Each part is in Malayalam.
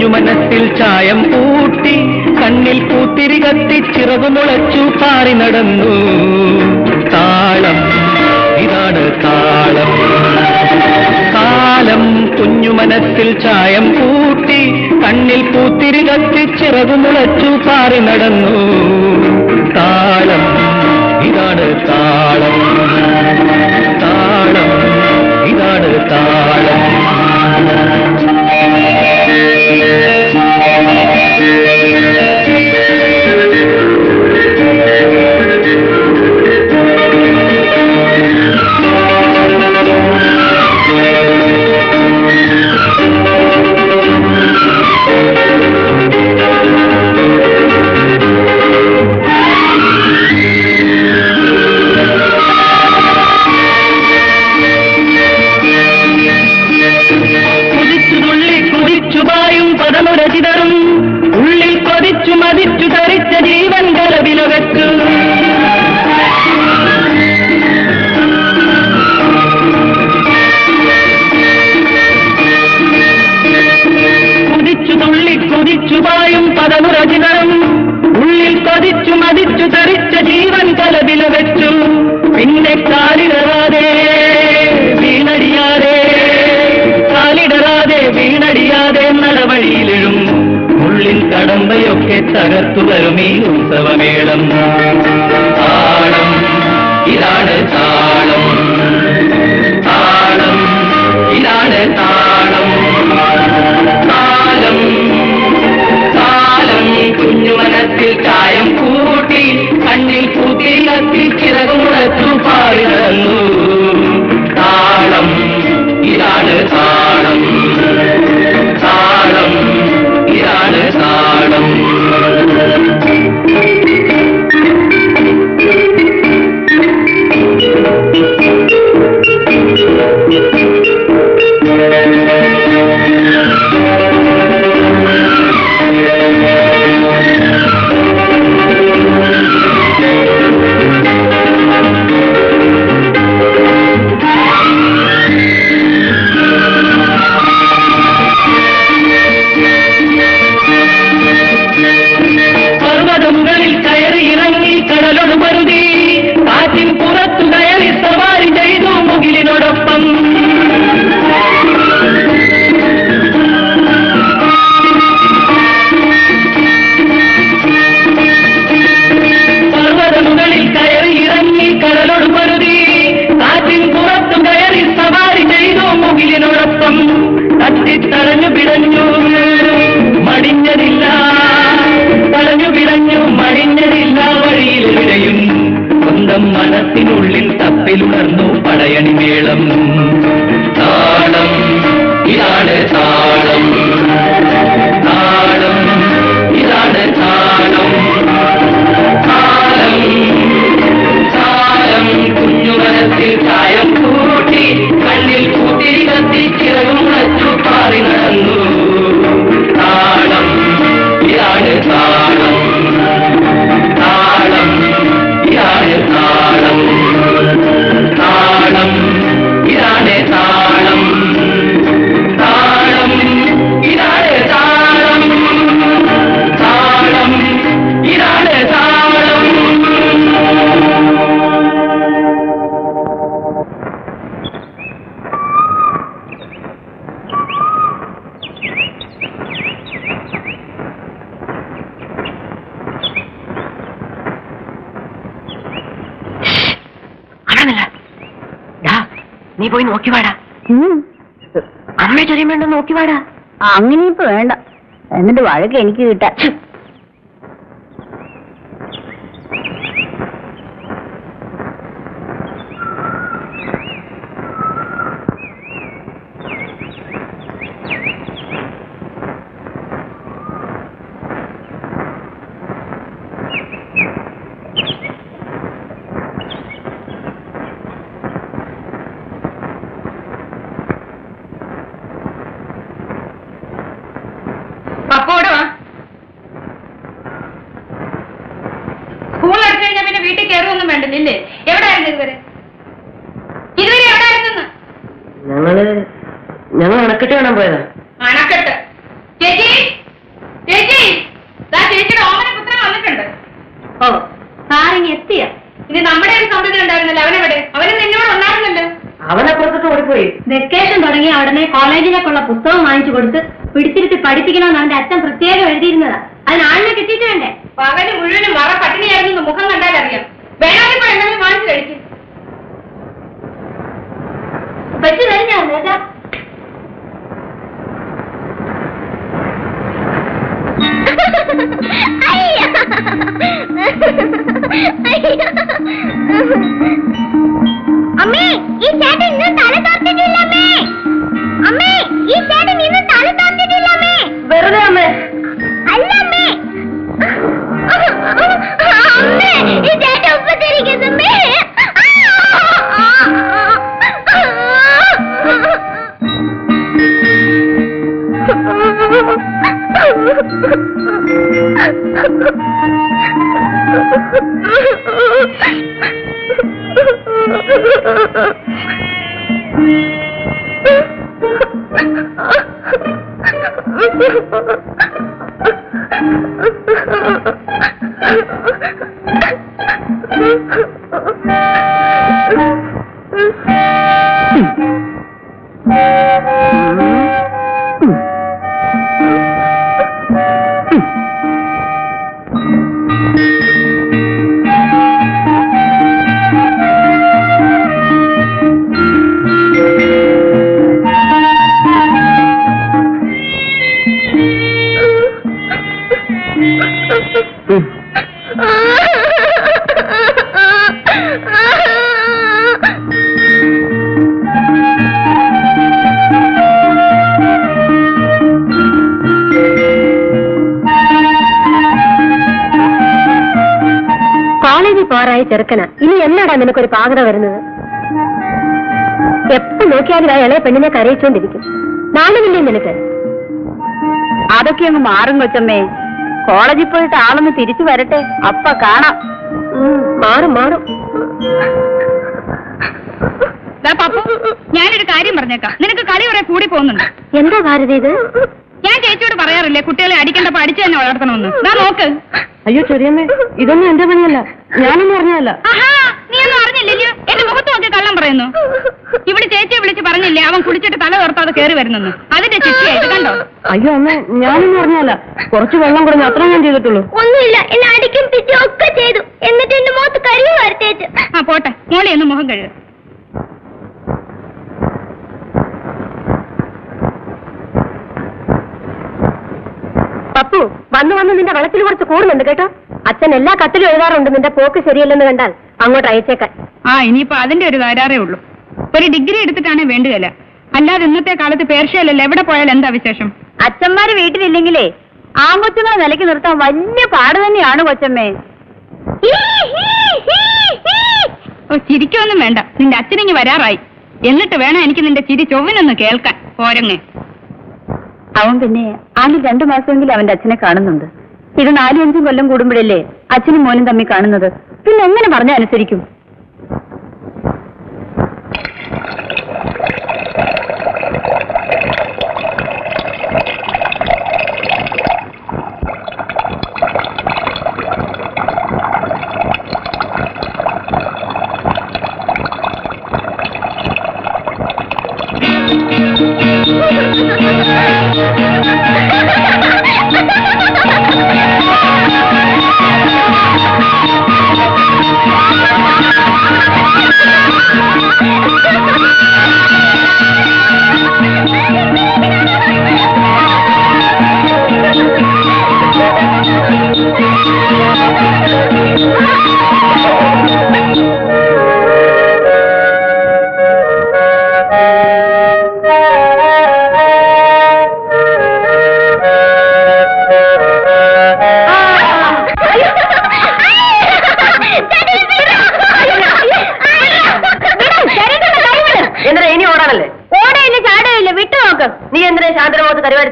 മനസ്സിൽ ചായം പൂട്ടി കണ്ണിൽ പൂത്തിരി കത്തി ചിറകു മുളച്ചു പാറി നടന്നു. താളം ഇതാണ് താളം. കാലം കുഞ്ഞു മനസ്സിൽ ചായം പൂട്ടി കണ്ണിൽ പൂത്തിരി കത്തി ചിറകു മുളച്ചു പാറി നടന്നു. താളം ഇതാണ് താളം. താളം ഇതാണ് താളം. ഉള്ളിൽ കൊതിച്ചു മതിച്ചു ധരിച്ച ജീവൻ കലവിലകച്ചു. കുതിച്ചു തുള്ളി കുതിച്ചു പായും പദമുരചിതരം ഉള്ളിൽ കൊതിച്ചു മതിച്ചു ധരിച്ച ജീവൻ കലവിലകച്ചു. പിന്നെ കാലിടറാതെ വീണടിയാതെ കാലിടറാതെ വീണടിയാതെ നടവഴിയിലും ഉള്ളിൽ കടമ്പയൊക്കെ തകർത്തു വരും ഈ ഉത്സവമേളം. താളം ഇതാണ് താളം. താളം ഇതാണ് താളം. നീ പോയി നോക്കി വാടാ. അമ്മയെ ചൊരിയും വേണ്ട, നോക്കി വാടാ. അങ്ങനെ ഇപ്പൊ വേണ്ട, എന്നിട്ട് വഴക്ക് എനിക്ക് കിട്ടാൻ. സ്കൂൾ അടച്ചു കഴിഞ്ഞാൽ പിന്നെ വീട്ടിൽ കയറുമൊന്നും വേണ്ടല്ലേ? എവിടെയായിരുന്നു ഇതുവരെ എവിടെയായിരുന്നു? ഞങ്ങൾ അണക്കെട്ട് കാണാൻ പോയതാ. അണക്കെട്ട്? ചേച്ചി ചേച്ചി, ചേച്ചിയുടെ ഓമന പുത്രൻ വന്നിട്ടുണ്ട്. ഓ, സാറിങ് എത്തിയ. ഇനി നമ്മുടെ ഒരു സമ്പത്തിൽ ഉണ്ടായിരുന്നല്ലോ, അവനെവിടെ? അവന് നിന്നോട് ഉണ്ടായിരുന്നല്ലോ. അവനപ്പുറത്തോട്ട് ഓടിപ്പോയി. വെക്കേഷൻ തുടങ്ങി ഉടനെ കോളേജിലേക്കുള്ള പുസ്തകം വാങ്ങിച്ചു കൊടുത്ത് പിടിച്ചിരുത്തി പഠിപ്പിക്കണമെന്ന് അവന്റെ അച്ഛൻ പ്രത്യേകം എഴുതിയിരുന്നതാ. അതിന് ആളിനെ കിട്ടിയിട്ട് വേണ്ടേ? പകല് മുഴുവനും വറ പട്ടിണിയായിരുന്നു, മുഖം കണ്ടാൽ അറിയാം. വേണമെങ്കിൽ എന്തെങ്കിലും വാങ്ങിച്ചു കഴിക്കും. വെച്ച് കഴിഞ്ഞാ നേതാ. അമ്മേ, ഈ ചേട്ടൻ ഇന്ന് തല തോർത്തിട്ടില്ല. അമ്മേ, ഈ ചേട്ടൻ ഇന്ന് തല തോർത്തിട്ടില്ല. വെറുതെ അമ്മേ. അല്ല അമ്മേ, അമ്മേ, ഈ ചേട്ടൻ ഉപദ്രവിക്കുന്നു. കോളേജിൽ പോറായി ചെറുക്കനാ, ഇനി എന്നാടാ നിനക്കൊരു പാകത വരുന്നത്? എപ്പോ നോക്കിയാലും ആ ഇളയ പെണ്ണിനെ കരയിച്ചോണ്ടിരിക്കും. നാളുമില്ലേ നിനക്ക്? അതൊക്കെ അങ്ങ് മാറും കൊച്ചമ്മേ. കോളേജിൽ പോയിട്ട് ആളൊന്ന് തിരിച്ചു വരട്ടെ, അപ്പ കാണാം. മാറും മാറും. ഞാനൊരു കാര്യം പറഞ്ഞേക്കാം, നിനക്ക് കളി കുറെ കൂടി പോകുന്നുണ്ട്. എന്താ ഭാരതി ഇത്? ഞാൻ ചേച്ചിയോട് പറയാറില്ലേ കുട്ടികളെ അടിക്കേണ്ടപ്പോ അടിച്ചു തന്നെ വളർത്തണമെന്ന്? നോക്ക്. അയ്യോ ചെറിയമ്മേ, ഇതൊന്നും എന്റെ പണിയല്ല, ഞാനൊന്നും അറിഞ്ഞല്ല. നീ ഒന്നും അറിഞ്ഞില്ലല്ലോ, എന്റെ മുഖത്ത് നോക്കി കള്ളം പറയുന്നു. ഇവിടെ ചേച്ചിയെ വിളിച്ച് പറഞ്ഞില്ലേ അവൻ കുടിച്ചിട്ട് തല തോർത്താതെ കയറി വരുന്നെന്ന്? അതിന്റെ ശിക്ഷയാ ഇത്, കണ്ടോ? അയ്യോ അമ്മേ, ഞാനൊന്നും അറിഞ്ഞല്ല. കുറച്ച് വെള്ളം കുറഞ്ഞ് അത്ര ഞാൻ ചെയ്തിട്ടുള്ളൂ. ഒന്നുമില്ല, എന്നെ അടിക്കും പിച്ചും ഒക്കെ ചെയ്തു. എന്നിട്ട് എന്റെ മുഖത്ത് കരിവ് വരത്തേച്ചു. പോട്ടെ, മോളെ ഒന്ന് മുഖം കഴുകുക. പപ്പു, വന്ന് വന്ന് നിന്റെ വളത്തിൽ കുറച്ച് കൂടുന്നുണ്ട് കേട്ടോ. അച്ഛൻ എല്ലാ കത്തിലും എഴുതാറുണ്ട് നിന്റെ പോക്ക് ശരിയല്ലെന്ന് കണ്ടാൽ അങ്ങോട്ട് അയച്ചേക്കാൻ. ഇനിയിപ്പോ അതിന്റെ ഒരു തകരാറേ ഉള്ളൂ. ഒരു ഡിഗ്രി എടുത്തിട്ടാണേ വേണ്ടുകയില്ല. അല്ലാതെ ഇന്നത്തെ കാലത്ത് പേർഷ്യയിലല്ല, എവിടെ പോയാൽ എന്താ വിശേഷം? അച്ഛന്മാര് വീട്ടിലില്ലെങ്കിലേ ആൺകൊച്ചുങ്ങളെ നിലയ്ക്ക് നിർത്താൻ വലിയ പാട് തന്നെയാണ് കൊച്ചമ്മേ. ചിരിക്കൊന്നും വേണ്ട, നിന്റെ അച്ഛനിങ്ങി വരാറായി. എന്നിട്ട് വേണം എനിക്ക് നിന്റെ ചിരി ചൊവ്വിനൊന്ന് കേൾക്കാൻ. പോരങ്ങേ. അവൻ പിന്നെ ആദ്യം 2 മാസമെങ്കിലും അവന്റെ അച്ഛനെ കാണുന്നുണ്ട്. ഇത് 4-5 കൊല്ലം കൂടുമ്പോഴല്ലേ അച്ഛനും മോനും തമ്മിൽ കാണുന്നത്. പിന്നെ എങ്ങനെ പറഞ്ഞാൽ അനുസരിക്കും?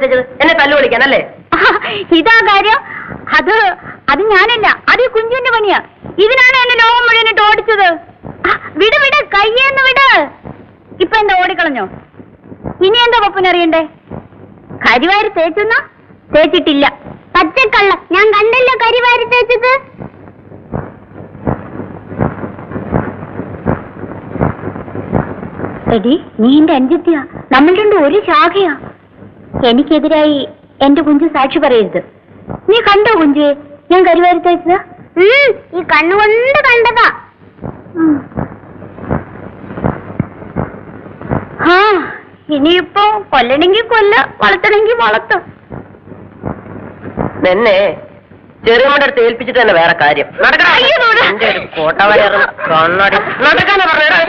തേച്ചത്? എന്നെ തല്ലു വിളിക്കാനല്ലേ? ഇതാ കാര്യം. അത് ഞാനല്ല, അത് കുഞ്ചുവിന്റെ പണിയാ. ഇതിനാണ് എന്നെ ലോകം മുഴുവനിട്ട് ഓടിച്ചത്. വിട് വിട്, കയ്യേന്ന് വിട്. ഇപ്പൊ എന്താ ഓടിക്കളഞ്ഞോ? ഇനി എന്താ പപ്പുനറിയണ്ടേ? കരിവാരി തേച്ചെന്നാ? തേച്ചിട്ടില്ല. പച്ചക്കള്ള, ഞാൻ കണ്ടല്ലോ കരിവാരി തേച്ചത്. എടി, നീ എന്റെ അനുജത്തിയാ. നമ്മൾ രണ്ടും ഒരു ശാഖയാ. എനിക്കെതിരായി എന്റെ കുഞ്ചു സാക്ഷി പറയരുത്. നീ കണ്ടോ കുഞ്ചു ഞാൻ കരിവാരി തേച്ചത്? ഈ കണ്ണുകൊണ്ട് കണ്ടതാ. ആ, ഇനിയിപ്പോ കൊല്ലണമെങ്കിൽ കൊല്ല, വളർത്തണമെങ്കിൽ വളർത്തും. എന്നെ ചെറിയമ്മയുടെ അടുത്ത് ഏൽപ്പിച്ചിട്ട് തന്നെ വേറെ കാര്യം. കോട്ടവയറും കണ്ണടി നടക്കാനാ പറഞ്ഞത്.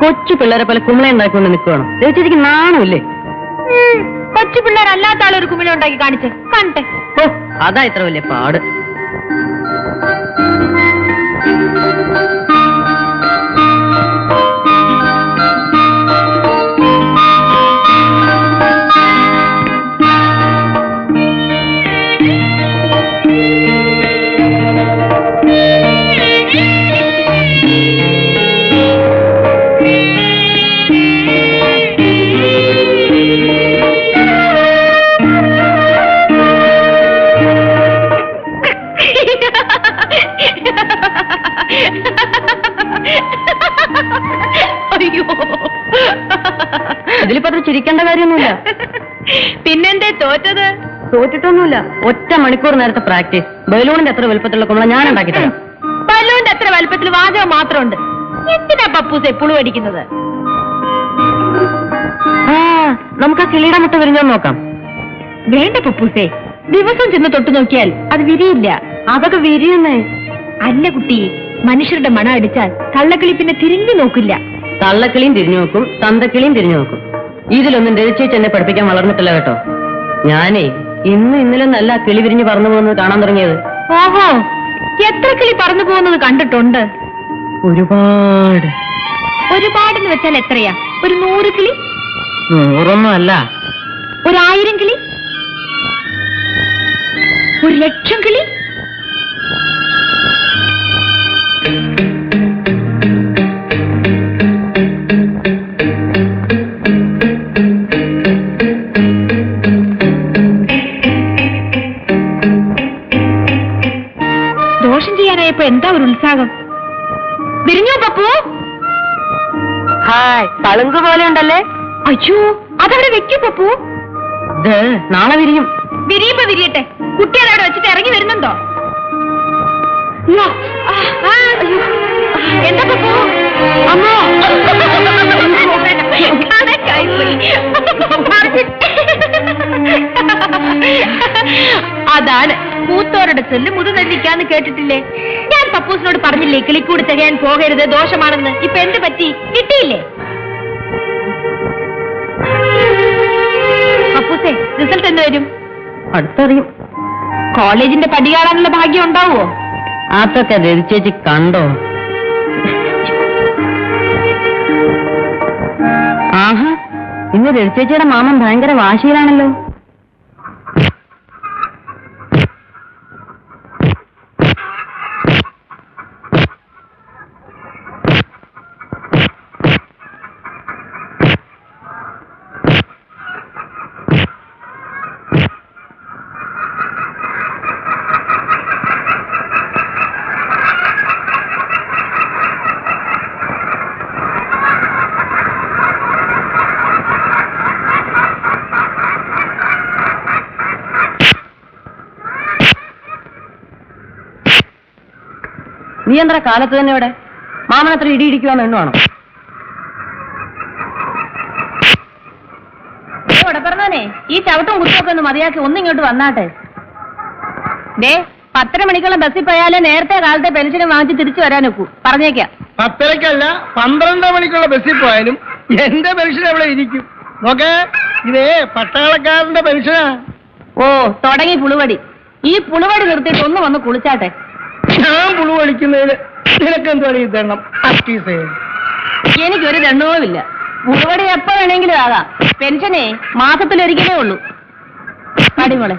കൊച്ചു പിള്ളേരെ പോലെ കുമ്പള ഉണ്ടാക്കിക്കൊണ്ട് നിൽക്കുകയാണോ? ചേച്ചിക്ക് നാണമില്ലേ? കൊച്ചു പിള്ളേരല്ലാത്ത ആളൊരു കുമിള ഉണ്ടാക്കി കാണിച്ചേ, കാണട്ടെ. ഓ, അതാ ഇത്ര വലിയ പാട്. അയ്യോ, ഇതിലിപ്പോ അത്ര ചിരിക്കേണ്ട കാര്യമൊന്നുമില്ല. പിന്നെന്തേ തോറ്റത്? തോറ്റിട്ടൊന്നുമില്ല. 1 മണിക്കൂർ നേരത്തെ പ്രാക്ടീസ്. ബലൂണിന്റെ അത്ര വലുപ്പത്തിലുള്ള കുമ്പള ഞാൻ ഉണ്ടാക്കി തരാം. ബലൂന്റെ അത്ര വലുപ്പത്തിൽ വാചകം മാത്രമുണ്ട്. എന്തിനാ പപ്പൂസ് എപ്പോഴും അടിക്കുന്നത്? ആ, നമുക്ക് ആ കിളിയുടെ മുട്ട വിരിഞ്ഞോ നോക്കാം. വേണ്ട പപ്പൂസേ, ദിവസം ചെന്ന് തൊട്ടു നോക്കിയാൽ അത് വിരിയില്ല. അതൊക്കെ വിരിയുന്നേ. അല്ല കുട്ടി, മനുഷ്യരുടെ മണം അടിച്ചാൽ തള്ളക്കിളി പിന്നെ തിരിഞ്ഞു നോക്കില്ല. തള്ളക്കിളിയും തിരിഞ്ഞു നോക്കും, തന്തക്കിളിയും തിരിഞ്ഞു നോക്കും. ഇതിലൊന്നും രചിച്ച് എന്നെ പഠിപ്പിക്കാൻ വളർന്നിട്ടില്ല കേട്ടോ. ഞാനേ ഇന്നലെ നല്ല കിളി വിരിഞ്ഞ് പറന്നു പോകുന്നത് കാണാൻ തുടങ്ങിയത്. ഓഹോ, എത്ര കിളി പറന്നു പോകുന്നത് കണ്ടിട്ടുണ്ട്? ഒരുപാട്. ഒരുപാടെന്ന് വെച്ചാൽ എത്രയാ? ഒരു 100 കിളി? 100 അല്ല. 1000 കിളി? 1,00,000 കിളി? ദോഷം ചെയ്യാനായപ്പോ എന്താ ഒരു ഉത്സാഹം? വിരിഞ്ഞോ പപ്പു? ഹായ്, തളുങ്ക് പോലെ ഉണ്ടല്ലേ? അയ്യോ, അതവിടെ വെക്കൂ പപ്പു. ഇത് നാളെ വിരിയും. വിരിയുമ്പോ വിരിയട്ടെ. കുട്ടി അതവിടെ വെച്ചിട്ട് ഇറങ്ങി വരുന്നുണ്ടോ? അയ്യോ, അയ്യോ, എന്താ പപ്പു? അമ്മോ, അതാണ് മൂത്തോരുടെ ചൊല്ല് മുതുനെല്ലിക്കാന്ന് കേട്ടിട്ടില്ലേ? ഞാൻ പപ്പൂസിനോട് പറഞ്ഞില്ലേ കിളിക്കൂട് തികയാൻ പോകരുത്, ദോഷമാണെന്ന്. ഇപ്പൊ എന്ത് പറ്റി? കിട്ടിയില്ലേ? പപ്പൂസേ, റിസൾട്ട് എന്ത് വരും? അടുത്തറിയും. കോളേജിന്റെ പടി കാണാനുള്ള ഭാഗ്യം ഉണ്ടാവുമോ? അതൊക്കെ രചിച്ചേച്ചി കണ്ടോ? ആഹാ, ഇന്ന് രചിച്ചേച്ചിയുടെ മാമൻ ഭയങ്കര വാശിയിലാണല്ലോ. നീ എന്താ കാലത്ത് തന്നെ ഇവിടെ? മാമനത്ര ഇടിയിടിക്കുവാന്ന് എണ്ണുവാണോ? ഇവിടെ പറഞ്ഞോനെ, ഈ ചവിട്ടും കുത്തുമൊക്കെ ഒന്ന് മതിയാക്കി ഒന്നിങ്ങോട്ട് വന്നാട്ടെ. ദേ 10 മണിക്കുള്ള ബസ്സിൽ പോയാലേ നേരത്തെ കാലത്തെ പെൻഷനും വാങ്ങിച്ച് തിരിച്ചു വരാൻ ഒക്കൂ. പറഞ്ഞേക്കാം. 10:30 12 മണിക്കുള്ള ബസ്സിൽ പോയാലും എന്റെ പെൻഷൻ എവിടെ ഇരിക്കും? നോക്കേ, ഇതേ പട്ടാളക്കാരന്റെ പെൻഷനാ. ഓ, തുടങ്ങി പുളുവടി. ഈ പുളുവടി നിർത്തിയിട്ട് ഒന്ന് വന്ന് കുളിച്ചാട്ടെ. ഞാൻ പുളു കളിക്കുന്നതിന് നിനക്കെന്താണ് ഈ ദണ്ണം? അറ്റീസേ, എനിക്കൊരു ദണ്ണവുമില്ല. പുളുവടി എപ്പോ വേണമെങ്കിലും ആകാം. പെൻഷനേ മാസത്തിലൊരിക്കലേ ഉള്ളൂ. അടിമോളെ,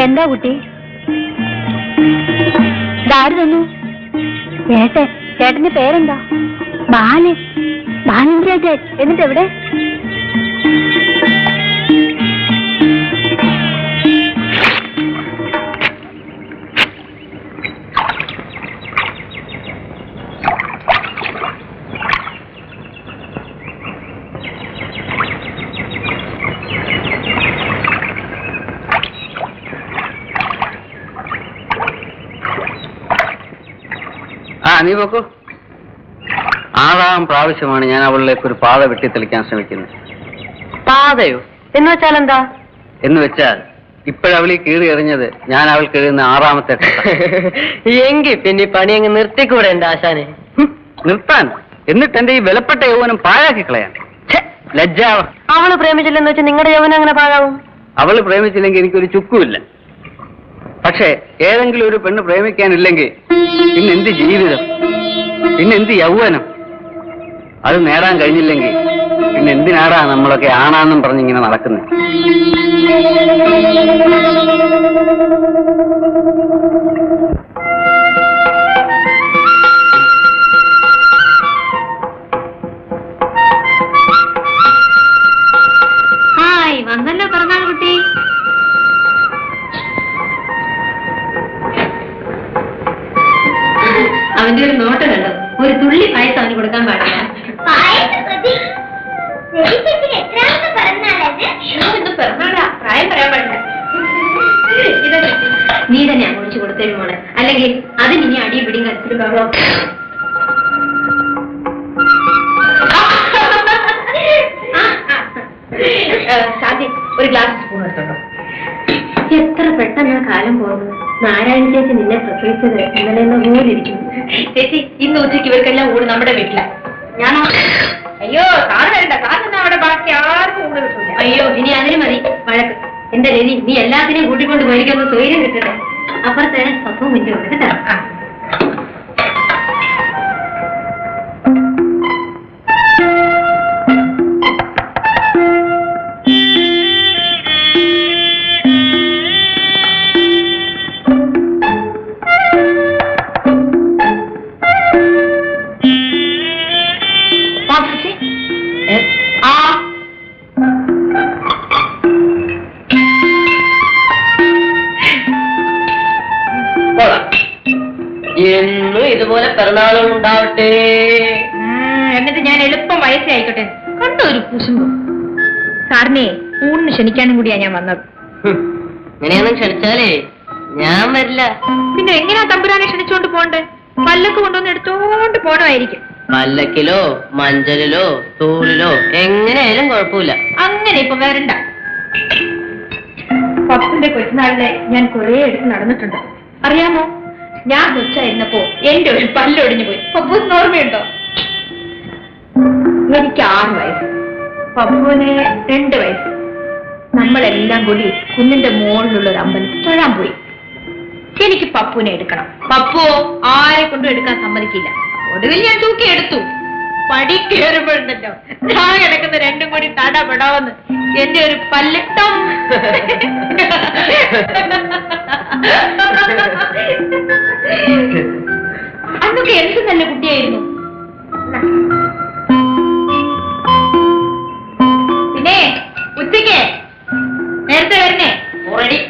എന്താ കുട്ടി? ഇതാര് തന്നു? ചേട്ടന്റെ പേരെന്താ? ബാലൻ. ബാലൻ ചേട്ടൻ. എന്നിട്ട് എവിടെ? നീ നോക്കൂ. 6ാം പ്രാവശ്യമാണ് ഞാൻ അവളിലേക്ക് ഒരു പാത വെട്ടിത്തെളിക്കാൻ ശ്രമിക്കുന്നത്. പാതയോ എന്ന് വെച്ചാൽ എന്താ? എന്ന് വെച്ചാൽ ഇപ്പോഴവളീ കീറി എറിഞ്ഞത് ഞാൻ അവൾക്ക് എഴുതുന്ന 6ാമത്തെ എങ്കിൽ പിന്നെ പണി അങ്ങ് നിർത്തിക്കൂടെ എന്റെ ആശാനെ? നിർത്താൻ, എന്നിട്ട് എന്റെ ഈ വിലപ്പെട്ട യൗവനം പാഴാക്കി കളയാൻ ലജ്ജാവ. അവള് പ്രേമിച്ചില്ലെന്ന് വെച്ചാൽ നിങ്ങളുടെ യൗവനം അങ്ങനെ പാഴാവും? അവള് പ്രേമിച്ചില്ലെങ്കിൽ എനിക്കൊരു ചുക്കുമില്ല. പക്ഷേ ഏതെങ്കിലും ഒരു പെണ്ണ് പ്രേമിക്കാനില്ലെങ്കിൽ പിന്നെന്ത് ജീവിതം, പിന്നെന്ത് യൗവനം? അത് നേടാൻ കഴിഞ്ഞില്ലെങ്കിൽ പിന്നെ എന്തിനാടാ നമ്മളൊക്കെ ആണാന്നും പറഞ്ഞിങ്ങനെ നടക്കുന്നത്? ഹായ്, വന്നല്ലോ പിറന്നാൾ കുട്ടി. അവന്റെ ഒരു നോട്ടം കണ്ടോ? ഒരു തുള്ളി പായസം അവന് കൊടുക്കാൻ പാടില്ല. ഇന്ന് പിറന്നാളാ, പ്രായം പറയാൻ പാടില്ല. നീ തന്നെ അങ്ങോട്ട് കൊടുത്തേരും മോളെ, അല്ലെങ്കിൽ അതിന് ഇനി അടിയും പിടിയും കത്തിരി ബഹളം. സാധ്യ ഒരു ഗ്ലാസ് സ്പൂൺ എടുത്തോട്ടോ. എത്ര പെട്ടെന്ന് കാലം പോകുന്നത്. നാരായണ ചേച്ചി നിന്നെ പ്രസവിച്ചത് ഇന്നലെ പോലെ ഇരിക്കുന്നു. ചേച്ചി, ഇന്ന് ഉച്ചയ്ക്ക് ഇവർക്കെല്ലാം ഊണ് നമ്മുടെ വീട്ടില. ഞാനോ? അയ്യോ, സാറ് വരണ്ട. സാറിന് അവിടെ ബാക്കി ആർക്കും ഊണ് കിട്ടില്ല. അയ്യോ, ഇനി അതിന് മതി വഴക്ക്. എന്റെ രവി, നീ എല്ലാത്തിനെയും കൂട്ടിക്കൊണ്ട് മേടിക്കൊന്ന് സ്വൈര്യം കിട്ടട്ടെ. അപ്പുറത്തെ സ്വന്തം മുന്നേ ഉണ്ട് കേട്ടോ. പിറന്നാളും ഉണ്ടാവട്ടെ. എന്നിട്ട് ഞാൻ എളുപ്പം വയസ്സായിക്കോട്ടെ. കണ്ടോ ഒരു കുശുമ്പ്. സാറിനെ ഊണിന് ക്ഷണിക്കാനും കൂടിയാ ഞാൻ വന്നത്. ഇങ്ങനെയൊന്നും ക്ഷണിച്ചാലേ ഞാൻ വരില്ല. പിന്നെ എങ്ങനെയാ തമ്പുരാനെ ക്ഷണിച്ചോണ്ട് പോണ്ടേ? പല്ലക്ക് കൊണ്ടുവന്ന് എടുത്തോണ്ട് പോണമായിരിക്കും. പല്ലക്കിലോ മഞ്ചലിലോ തൂളിലോ എങ്ങനെയായാലും കുഴപ്പമില്ല. അങ്ങനെ ഇപ്പൊ വരണ്ട. പപ്പുന്റെ കൊച്ചുനാളിലെ ഞാൻ കുറെ എടുത്ത് നടന്നിട്ടുണ്ട്. അറിയാമോ, ഞാൻ കൊച്ചായിരുന്നപ്പോ എന്റെ ഒരു പല്ലൊടിഞ്ഞു പോയി. പപ്പൂസിന് ഓർമ്മയുണ്ടോ? എനിക്ക് 6 വയസ്സ്, പപ്പുവിന് 2 വയസ്സ്. നമ്മളെല്ലാം കൂടി കുന്നിന്റെ മുകളിലുള്ള ഒരു അമ്പലത്തിൽ തൊഴാൻ പോയി. എനിക്ക് പപ്പുവിനെ എടുക്കണം. പപ്പുവോ ആരെ കൊണ്ടും എടുക്കാൻ സമ്മതിക്കില്ല. ഒടുവിൽ ഞാൻ തൂക്കി എടുത്തു. പടി കയറുമ്പോഴുണ്ടല്ലോ ഞാൻ കിടക്കുന്ന 2ഉം കൂടി തടപെടാവെന്ന് എന്റെ ഒരു പല്ലട്ടം. അന്നൊക്കെ എന്ത് നല്ല കുട്ടിയായിരുന്നു. പിന്നെ ഉച്ചയ്ക്ക് നേരത്തെ വരണേ. ഓൾറെഡി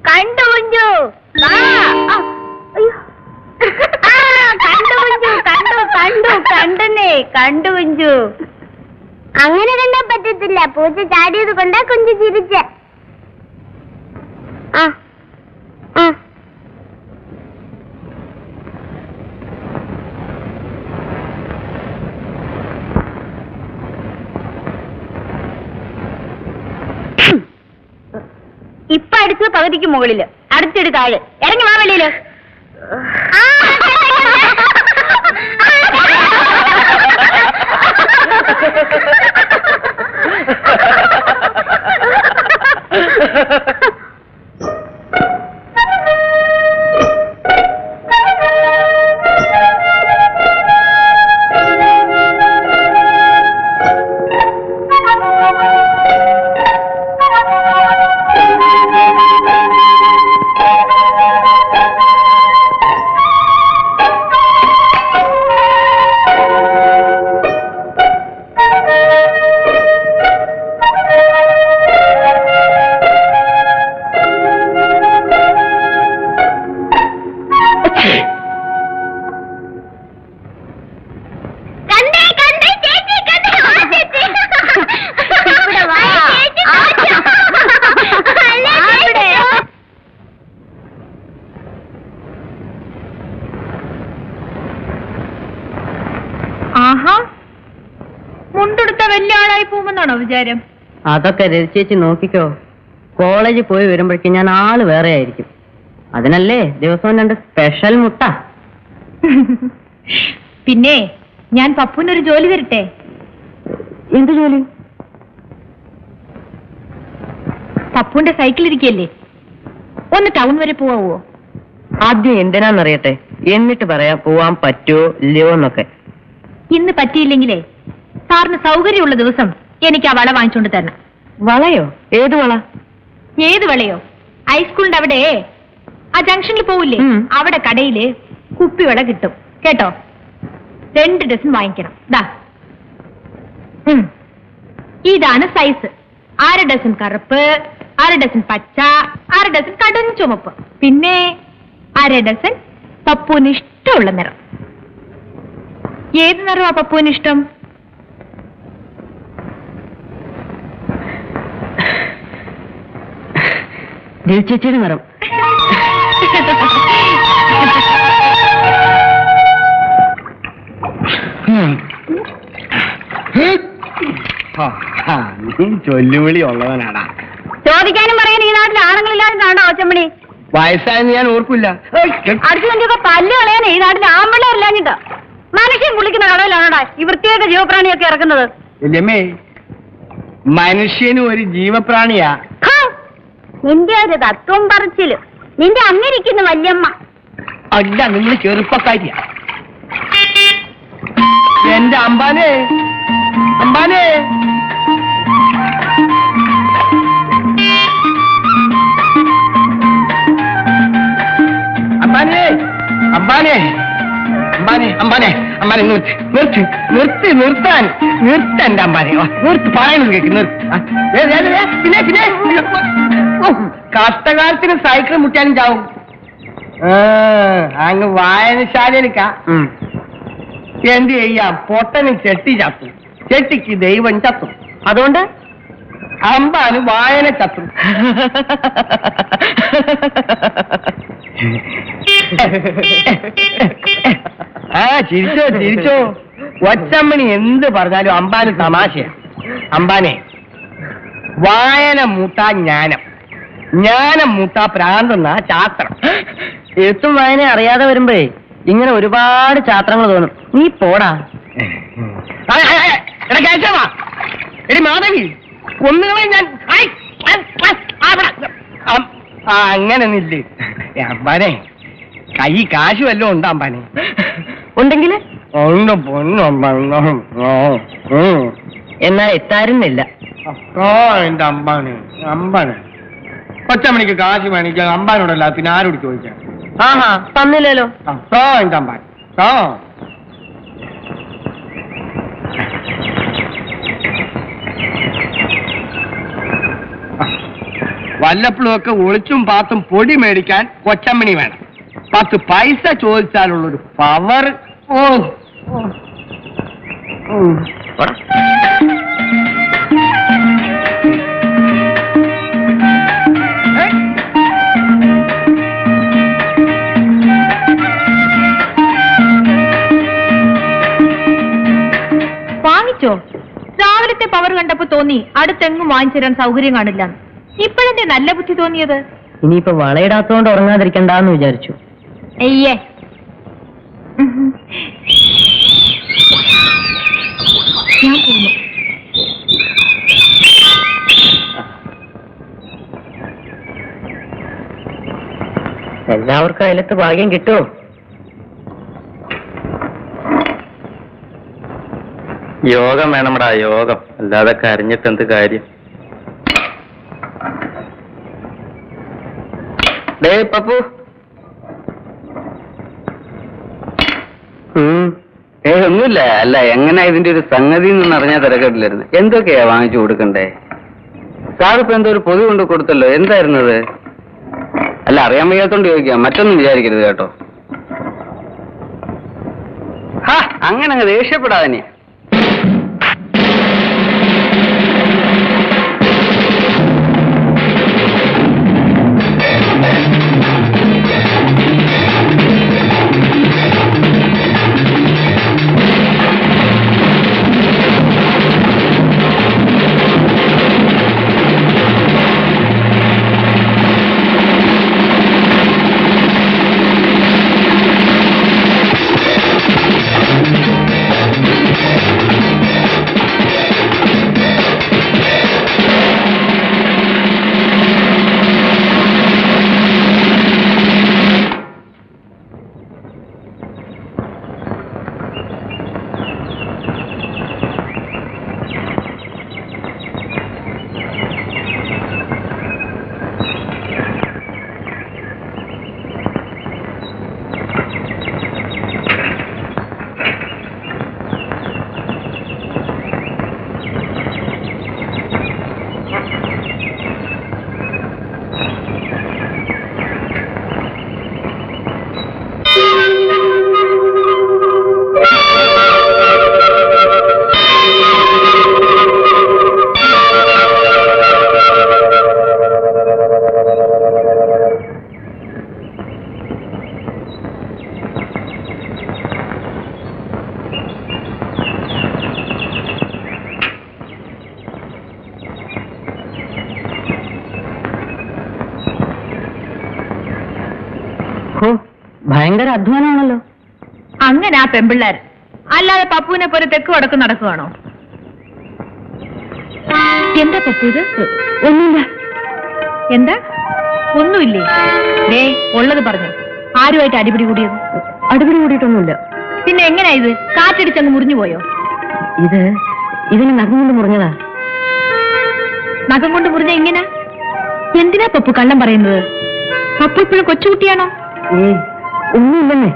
കണ്ടു കുഞ്ചു, കണ്ടു കുഞ്ചു. അങ്ങനെ കണ്ടാ പറ്റത്തില്ല. പൂച്ച ചാടിയത് കൊണ്ടാ കുഞ്ചു ചിരിച്ച. ഇപ്പൊ അടുത്ത് പകുതിക്ക് മുകളില്, അടുത്തൊരു താഴ്. ഇറങ്ങി വാ വെളിയില്. ആഹാ, മുണ്ടെടുത്ത വലിയ ആളായി പോകുമെന്നാണോ വിചാരം? അതൊക്കെ രചിച്ചേച്ചി നോക്കിക്കോ. കോളേജിൽ പോയി വരുമ്പോഴേക്കും ഞാൻ ആള് വേറെ ആയിരിക്കും. അതിനല്ലേ ദിവസവും 2 സ്പെഷ്യൽ മുട്ട. പിന്നെ ഞാൻ പപ്പുവിനൊരു ജോലി തരട്ടെ. എന്ത് ജോലി? പപ്പുവിന്റെ സൈക്കിൾ ഇരിക്കല്ലേ, ഒന്ന് ടൗൺ വരെ പോവാവോ? ആദ്യം എന്തിനാന്നറിയട്ടെ, എന്നിട്ട് പറയാം പോവാൻ പറ്റുമോ ഇല്ലയോ എന്നൊക്കെ. ഇന്ന് പറ്റിയില്ലെങ്കിലേ സാറിന് സൗകര്യമുള്ള ദിവസം എനിക്ക് ആ വള വാങ്ങിച്ചോണ്ട് തരണം. വളയോ? ഏത് വള? ഏത് വളയോ? ഹൈസ്കൂളിന്റെ അവിടെ ആ ജംഗ്ഷനിൽ പോവില്ലേ, അവിടെ കടയില് കുപ്പിവള കിട്ടും കേട്ടോ. 2 ഡസൻ വാങ്ങിക്കണം. ദാ ഇതാണ് സൈസ്. 1/2 ഡസൻ കറുപ്പ്, 1/2 ഡസൻ പച്ച, 1/2 ഡസൻ കടും ചുമപ്പ്, പിന്നെ 1/2 ഡസൻ പപ്പുവിന് ഇഷ്ടമുള്ള നിറം. ഏത് നിറമാ പപ്പുവിന് ഇഷ്ടം? ചേച്ചിയുടെ നിറം. നീ ചൊല്ലുവിളി ഉള്ളവനാടാ. ചോദിക്കാനും പറയാൻ ഈ നാട്ടിൽ ആണുങ്ങളില്ലാണ്ടാണോ ഒച്ചമണി? വയസ്സായെന്ന് ഞാൻ ഓർക്കില്ല. അടുത്ത് നിന്നൊക്കെ പല്ല് കളയാനേ ഈ നാട്ടിൽ ആമ്പിള്ളേരില്ലാഞ്ഞിട്ടോ. മനുഷ്യൻ കുളിക്കുന്ന കടവിലാണോടാ ഈ വൃത്തിയായിട്ട് ജീവപ്രാണിയൊക്കെ ഇറക്കുന്നത്? വല്യമ്മേ, മനുഷ്യനും ഒരു ജീവപ്രാണിയാ. നിന്റെ ഒരു തത്വം പറിച്ചില് നിന്റെ അങ്ങിരിക്കുന്നു വല്യമ്മ. അല്ല, നിങ്ങൾ ചെറുപ്പക്കാരിയാ. എന്റെ അമ്പാനെ, അമ്പാനെ, അമ്പാനെ, അമ്പാനെ, അമ്പാനെ, അമ്പാനെ, അമ്പാനെ, നിർത്താൻ എന്റെ അമ്പാനെ, നിർത്ത്, പറയുന്നത് കേക്ക്, പിന്നെ കഷ്ടകാലത്തിന് സൈക്കിൾ മുറ്റാനും ചാവും. അങ്ങ് വായനശാലയിലേക്കാ. എന്ത് ചെയ്യാം, പൊട്ടന് ചെട്ടി ചത്തും, ചെട്ടിക്ക് ദൈവം ചത്തും, അതുകൊണ്ട് അമ്പാന് വായന ചത്തും. ചിരിച്ചോ ചിരിച്ചോ, ഒച്ചമ്മണി എന്ത് പറഞ്ഞാലും അമ്പാന് തമാശയാ. അമ്പാനെ, വായന മൂട്ടാ ജ്ഞാനം, ജ്ഞാനം മൂട്ടാ പ്രാന്തെന്നാ ശാസ്ത്രം. എഴുത്തും വായന അറിയാതെ വരുമ്പോഴേ ഇങ്ങനെ ഒരുപാട് ചാത്രങ്ങൾ തോന്നും. നീ പോടാ. എടി മാധവി, ഒന്നുകളെ ഞാൻ അങ്ങനെ നില്ലേ. അമ്പാനെ, കൈ കാശ് വല്ലതും ഉണ്ടോ അമ്പാനെ? ഉണ്ടെങ്കിൽ ഉണ്ട് പൊന്നമ്പാനെ. എന്നാൽ എത്താറുന്നില്ല. എന്റെ അമ്പാനെ, അമ്പാനെ, കൊച്ചമ്മണിക്ക് കാശ് മേടിക്കാൻ അമ്പാനോടല്ല, പിന്നെ ആരോട് ചോദിക്കാം? ആഹാ, തന്നില്ലല്ലോ. എന്റെ അമ്പാൻ, വല്ലപ്പോഴും ഒക്കെ ഒളിച്ചും പാത്തും പൊടി മേടിക്കാൻ കൊച്ചമ്മണി വേണം. 10 പൈസ ചോദിച്ചാലുള്ളൊരു പവർ. ഓ, വാങ്ങിച്ചോ? രാവിലത്തെ പവർ കണ്ടപ്പോ തോന്നി അടുത്തെങ്ങും വാങ്ങിച്ചു തരാൻ സൗകര്യം കാണില്ല. ഇപ്പോഴെന്തേ നല്ല ബുദ്ധി തോന്നിയത്? ഇനിയിപ്പോ വളയിടാത്തോണ്ട് ഉറങ്ങാതിരിക്കണ്ടെന്ന് വിചാരിച്ചു. അയ്യേ, ഞാൻ പോന്നു. എല്ലാവർക്കും അതിലത്ത് ഭാഗ്യം കിട്ടുമോ? യോഗം വേണമടാ, യോഗം. അല്ലാതെ കരഞ്ഞിട്ട് എന്ത് കാര്യം? ഡേ പപ്പു, ഒന്നുമില്ല. അല്ല, എങ്ങനെ ഇതിന്റെ ഒരു സംഗതി എന്ന് അറിഞ്ഞാൽ തിരക്കില്ലായിരുന്നു. എന്തൊക്കെയാ വാങ്ങിച്ചു കൊടുക്കണ്ടേ? സാറിപ്പോ എന്തോ ഒരു പൊതി കൊണ്ട് കൊടുത്തല്ലോ, എന്തായിരുന്നത്? അല്ല, അറിയാൻ വയ്യാത്തോണ്ട് ചോദിക്കാം, മറ്റൊന്നും വിചാരിക്കരുത് കേട്ടോ. അങ്ങനെ അങ്ങ് ദേഷ്യപ്പെടാതെ. ഭയങ്കര അധ്വാനമാണല്ലോ. അങ്ങനെ ആ പെമ്പിള്ളേർ. അല്ലാതെ പപ്പുവിനെ പോലെ തെക്ക് വടക്ക് നടക്കുവാണോ? എന്താ പപ്പു ഇത്? ഒന്നുമില്ല. എന്താ ഒന്നുമില്ലേ? ദേ ഉള്ളത് പറഞ്ഞു. ആരുമായിട്ട് അടിപിടി കൂടിയത്? അടിപിടി കൂടിയിട്ടൊന്നുമില്ല. പിന്നെ എങ്ങനെയാ ഇത്? കാറ്റടിച്ചങ്ങ് മുറിഞ്ഞു പോയോ? ഇതിന് നഖം കൊണ്ട് മുറിഞ്ഞതാ. നഖം കൊണ്ട് മുറിഞ്ഞ എങ്ങനെ? എന്തിനാ പപ്പു കള്ളം പറയുന്നത്? പപ്പു ഇപ്പോഴും കൊച്ചുകുട്ടിയാണോ? ഒന്നുമില്ലെന്നേ.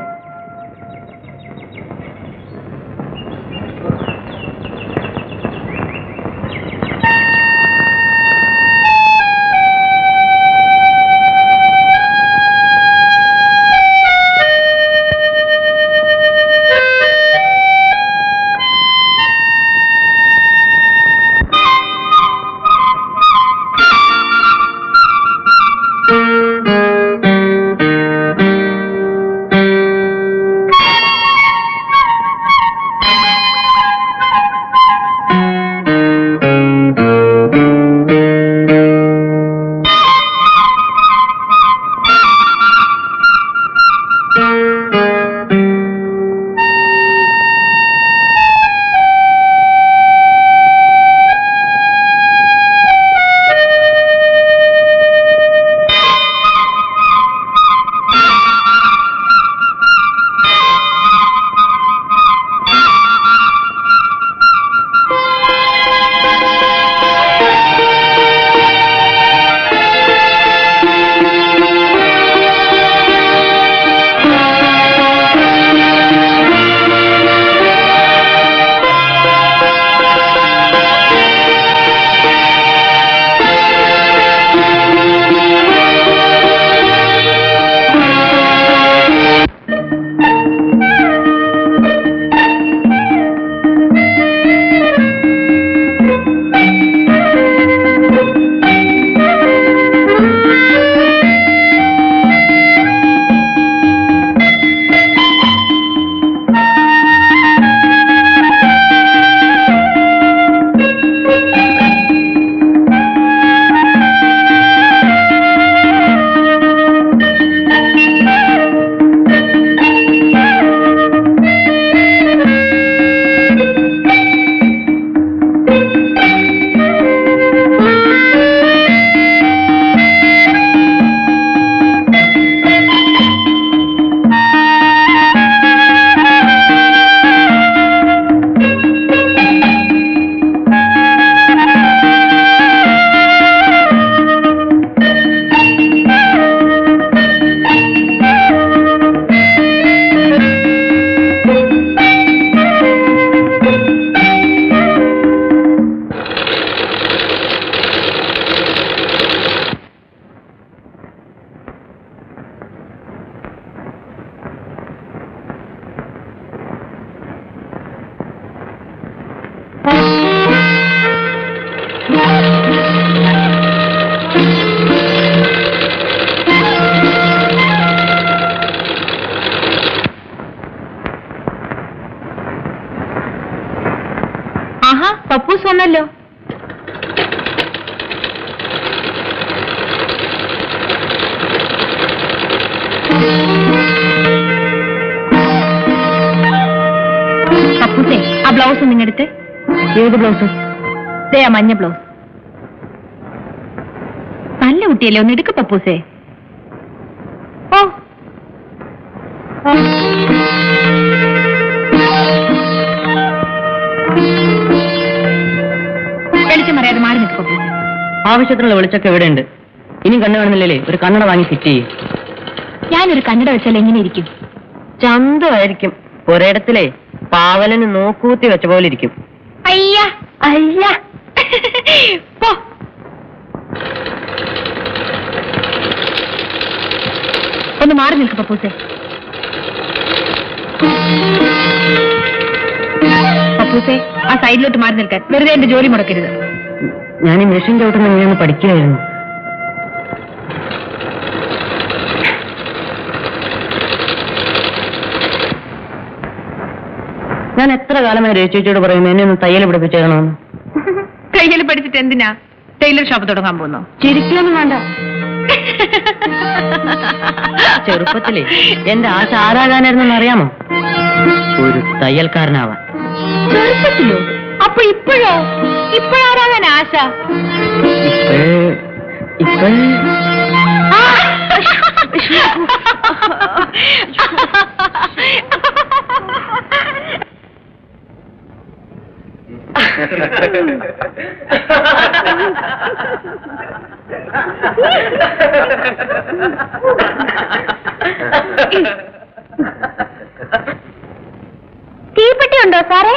ആഹാ, പപ്പൂസ് വന്നല്ലോ. പപ്പൂസേ, ആ ബ്ലൗസ് നിങ്ങടുത്ത്. ഏത് ബ്ലൗസ്? ദേ ആ മഞ്ഞ ബ്ലൗസ്. നല്ല കുട്ടിയല്ലേ, ഒന്ന് എടുക്ക പപ്പൂസേ. ഓ വെളിച്ചം അറിയാതെ മാറി നിൽക്കും പപ്പൂസേ. ആവശ്യത്തിനുള്ള വെളിച്ചൊക്കെ ഇവിടെ ഉണ്ട്. ഇനി കണ്ണു കാണുന്നില്ലേ, ഒരു കണ്ണട വാങ്ങി ഫിറ്റ് ചെയ്യും. ഞാനൊരു കന്നഡ വെച്ചാൽ എങ്ങനെ ഇരിക്കും? ചന്തമായിരിക്കും. ഒരിടത്തിലെ പാവലന് നോക്കൂത്തി വെച്ച പോലെ ഇരിക്കും. അയ്യ അയ്യ പോ. ഒന്ന് മാറി നിൽക്കും പപ്പൂസേ. പപ്പൂസേ, ആ സൈഡിലോട്ട് മാറി നിൽക്കാൻ. വെറുതെ എന്റെ ജോലി മുടക്കരുത്. ഞാൻ ഈ മെഷീൻ ചവിട്ടുന്ന എങ്ങനെയൊന്ന് പഠിക്കുകയായിരുന്നു. ഞാൻ എത്ര കാലമായി രചിച്ചോട് പറയുന്നു എന്നെ ഒന്ന് തയ്യൽ പിടിപ്പിച്ചേക്കണമെന്ന്. തയ്യൽ പഠിച്ചിട്ട് എന്തിനാ ടൈലർ ഷോപ്പ് തുടങ്ങാൻ പോകുന്നു? ചിരിക്കൊന്നും വേണ്ട. ചെറുപ്പത്തിലേ എന്റെ ആശ ആരാകാനായിരുന്നെന്ന് അറിയാമോ? ഒരു തയ്യൽക്കാരനാവാൻ. ചെറുപ്പത്തിലോ? അപ്പൊ ഇപ്പോഴാരാകാൻ ആശ? ആ! തീപ്പെട്ടി ഉണ്ടോ സാറേ?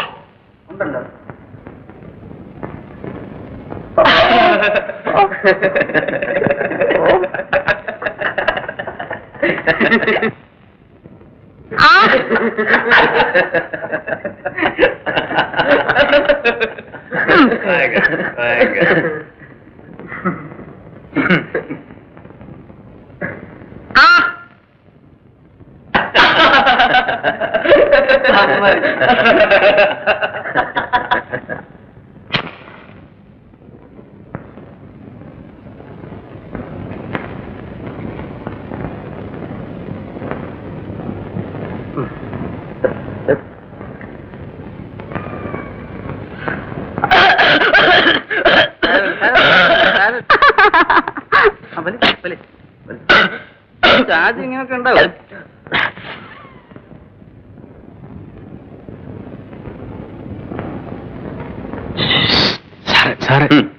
ഇങ്ങനൊക്കെ ഉണ്ടാവും.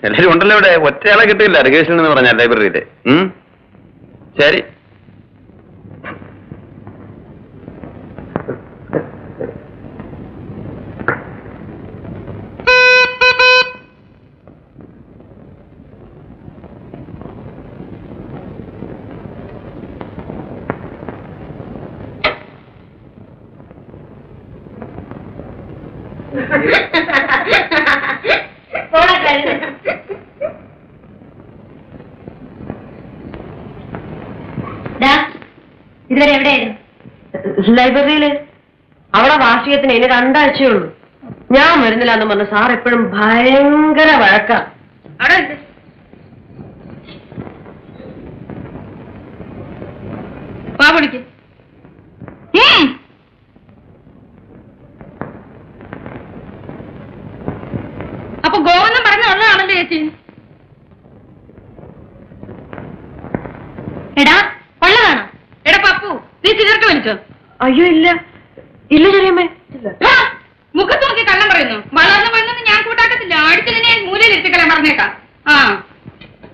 എല്ലാരും ഉണ്ടല്ലോ ഇവിടെ. ഒറ്റയാളെ കിട്ടിയില്ല റിഗേഷൻ എന്ന് പറഞ്ഞ ലൈബ്രറിയില്. ശരി. ഇതുവരെ എവിടെയായിരുന്നു? ലൈബ്രറിയില്. അവിടെ വാർഷികത്തിന് ഇനി 2 ആഴ്ചയുള്ളൂ. ഞാൻ വരുന്നില്ല എന്ന് പറഞ്ഞു സാർ എപ്പോഴും ഭയങ്കര വഴക്കാ. അവിടെ ഉണ്ട്. വാ പിടിക്ക്. അപ്പൊ ഗോവെന്നും പറഞ്ഞ ഉള്ളതാണല്ലോ ചേച്ചി. എടാ ഉള്ളതാണോ? എടാ പപ്പു, നീ സിഗരറ്റ് വലിച്ചോ? അയ്യോ ഇല്ല ഇല്ല ചെറിയമ്മേ. മുഖത്ത് നോക്കി കള്ളം പറയുന്നു. വളർന്നു വന്നത് ഞാൻ കൂട്ടാക്കത്തില്ല. അടിച്ചതിനെ മൂലയിൽ ഇരുത്തിക്കളയാൻ പറഞ്ഞേക്കാം. ആ,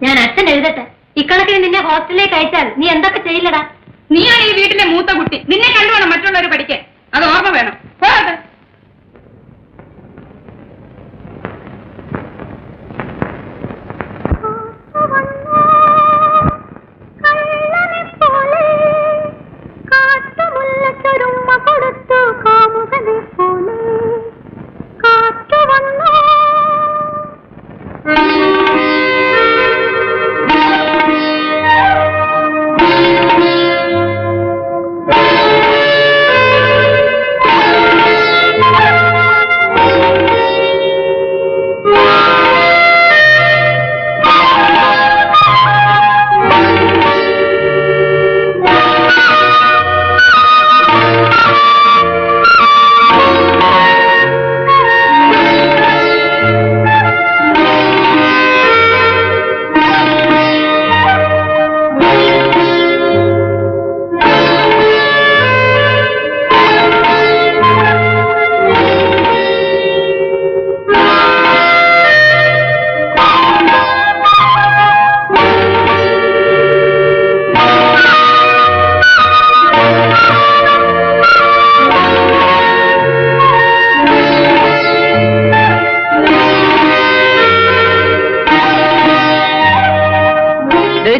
ഞാൻ അച്ഛൻ എഴുതട്ടെ. ഇക്കണക്കിന് നിന്നെ ഹോസ്റ്റലിലേക്ക് അയച്ചാൽ നീ എന്തൊക്കെ ചെയ്യില്ലടാ? നീയാണ് ഈ വീട്ടിലെ മൂത്ത കുട്ടി. നിന്നെ കണ്ടുവേണം മറ്റുള്ളവർ പഠിക്കാൻ. അത് ഓർമ്മ വേണം. പോകട്ടെ.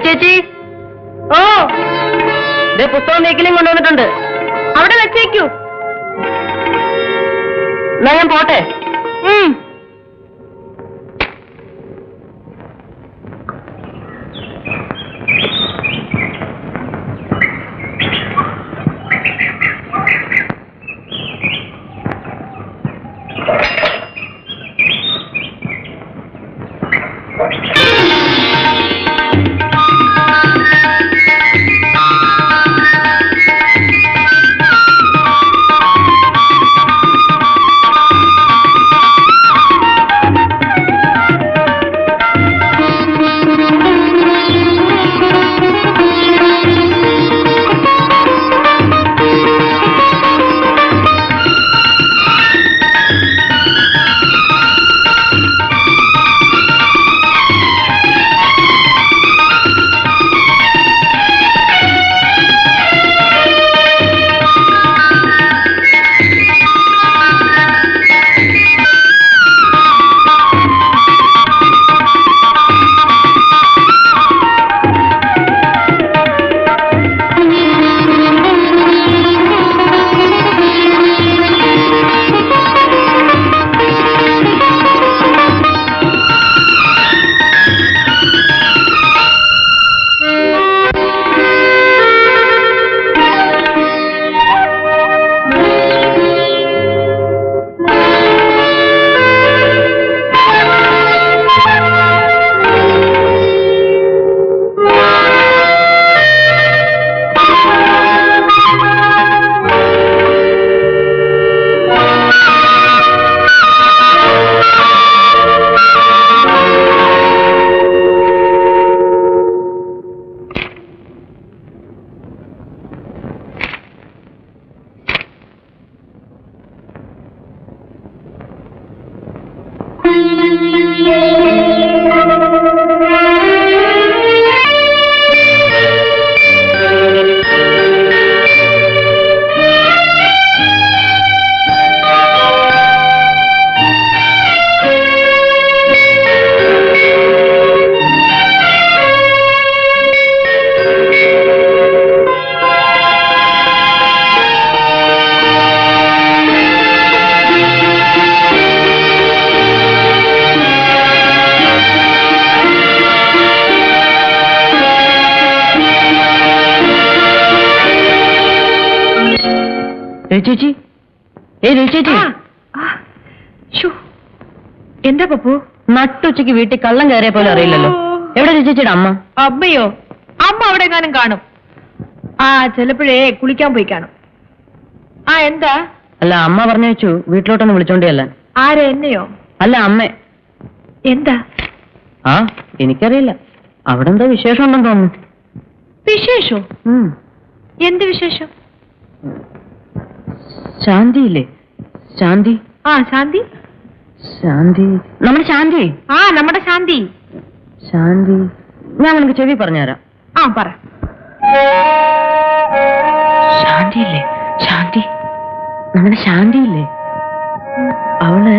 ചേച്ചി, ഓ പുസ്തകം നീക്കലും കൊണ്ടുവന്നിട്ടുണ്ട്. അവിടെ വെച്ചേക്കൂ. എന്നാ ഞാൻ പോട്ടെ. ചേച്ചി, ചേച്ചി, എന്താ പപ്പു? നട്ടുച്ചയ്ക്ക് വീട്ടിൽ കള്ളം കയറിയ പോലെ അറിയില്ലല്ലോ. എവിടെ ചേച്ചിയുടെ അമ്മ? അമ്മയോ? അമ്മ അവിടെ എങ്ങാനും കാണും. ചിലപ്പോഴേ കുളിക്കാൻ പോയി കാണും. എന്താ? അല്ല, അമ്മ പറഞ്ഞു വെച്ചു വീട്ടിലോട്ടൊന്ന് വിളിച്ചോണ്ടിയല്ല. ആരെ, എന്നെയോ? അല്ല, അമ്മ. എന്താ? എനിക്കറിയില്ല. അവിടെ എന്തോ വിശേഷം ഉണ്ടെന്ന് തോന്നുന്നു. വിശേഷോ? എന്ത് വിശേഷം? ശാന്തിയില്ലേ? ശാന്തി. ശാന്തി. ശാന്തി, നമ്മുടെ ശാന്തി. നമ്മുടെ ശാന്തി. ശാന്തി, ഞാൻ നിനക്ക് ചെവി പറഞ്ഞുതരാം. പറ. ശാന്തിയില്ലേ? ശാന്തി, നമ്മുടെ ശാന്തിയില്ലേ? അവള്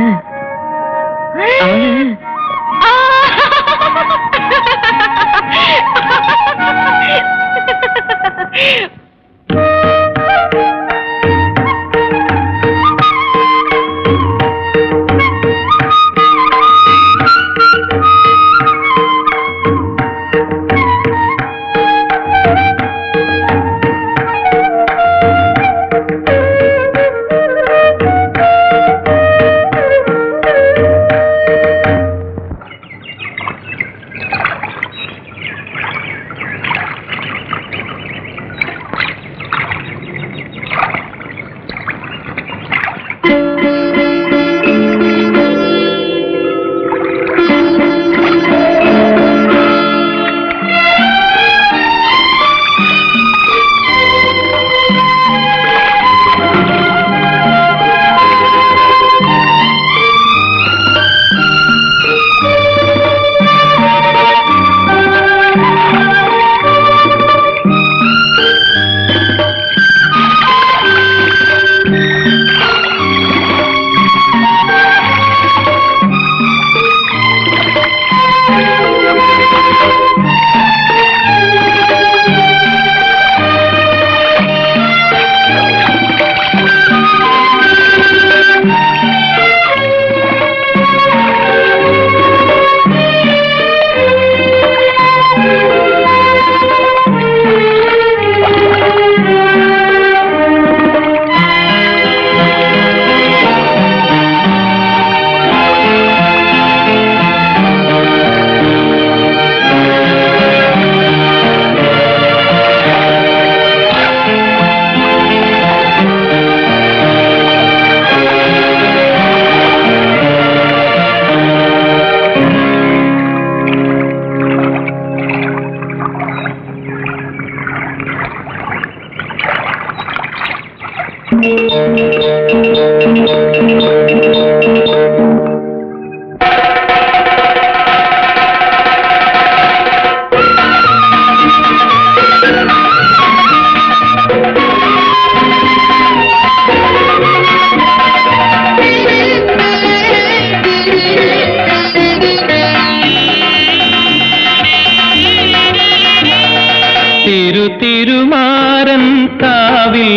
തിരുമാരൻ കാവിൽ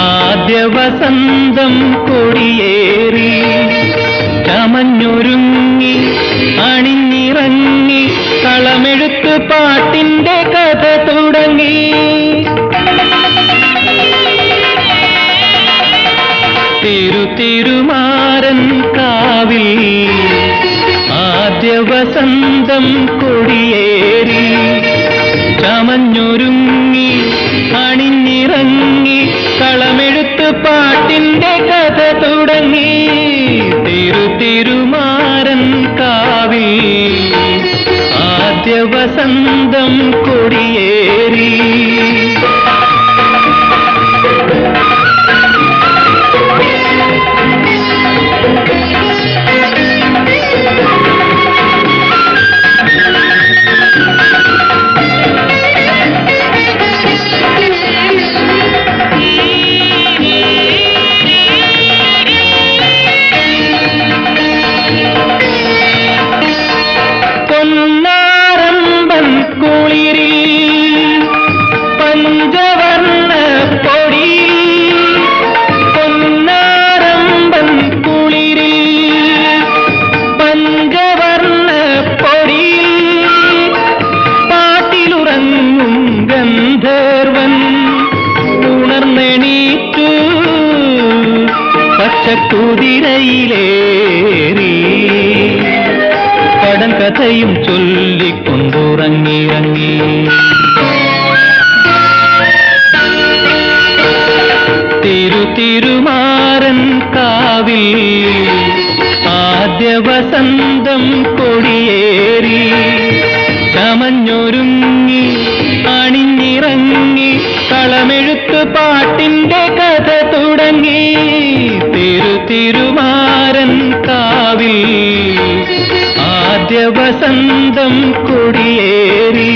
ആദ്യ വസന്തം കൊടിയേറി ചമഞ്ഞൊരുങ്ങി അണിഞ്ഞിറങ്ങി കളമെഴുത്ത് പാട്ടിന്റെ കഥ തുടങ്ങി. തിരുമാരൻ കാവിൽ ആദ്യ വസന്തം കൊടിയേറി ചമഞ്ഞൊരുങ്ങി അണിഞ്ഞിറങ്ങി കളമെഴുത്ത് പാട്ടിന്റെ കഥ തുടങ്ങി. തിരുമാരൻ കാവിൽ ആദ്യ വസന്തം കൊടിയേറി. പൊന്നാരമ്പൻ കുളിരിൽ പച്ചക്കുതിരയിലേറി കടൻ കഥയും ചൊല്ലിക്കൊണ്ടുറങ്ങിറങ്ങി. തിരുമാരൻ കാവിൽ ആദ്യ വസന്തം കൊടിയേറി ചമഞ്ഞൊരുങ്ങി അണിഞ്ഞിറങ്ങി കളമെഴുത്ത് പാട്ടിന്റെ കഥ തുടങ്ങി. തിരുമാരൻ കാവിൽ ആദ്യ വസന്തം കൊടിയേറി.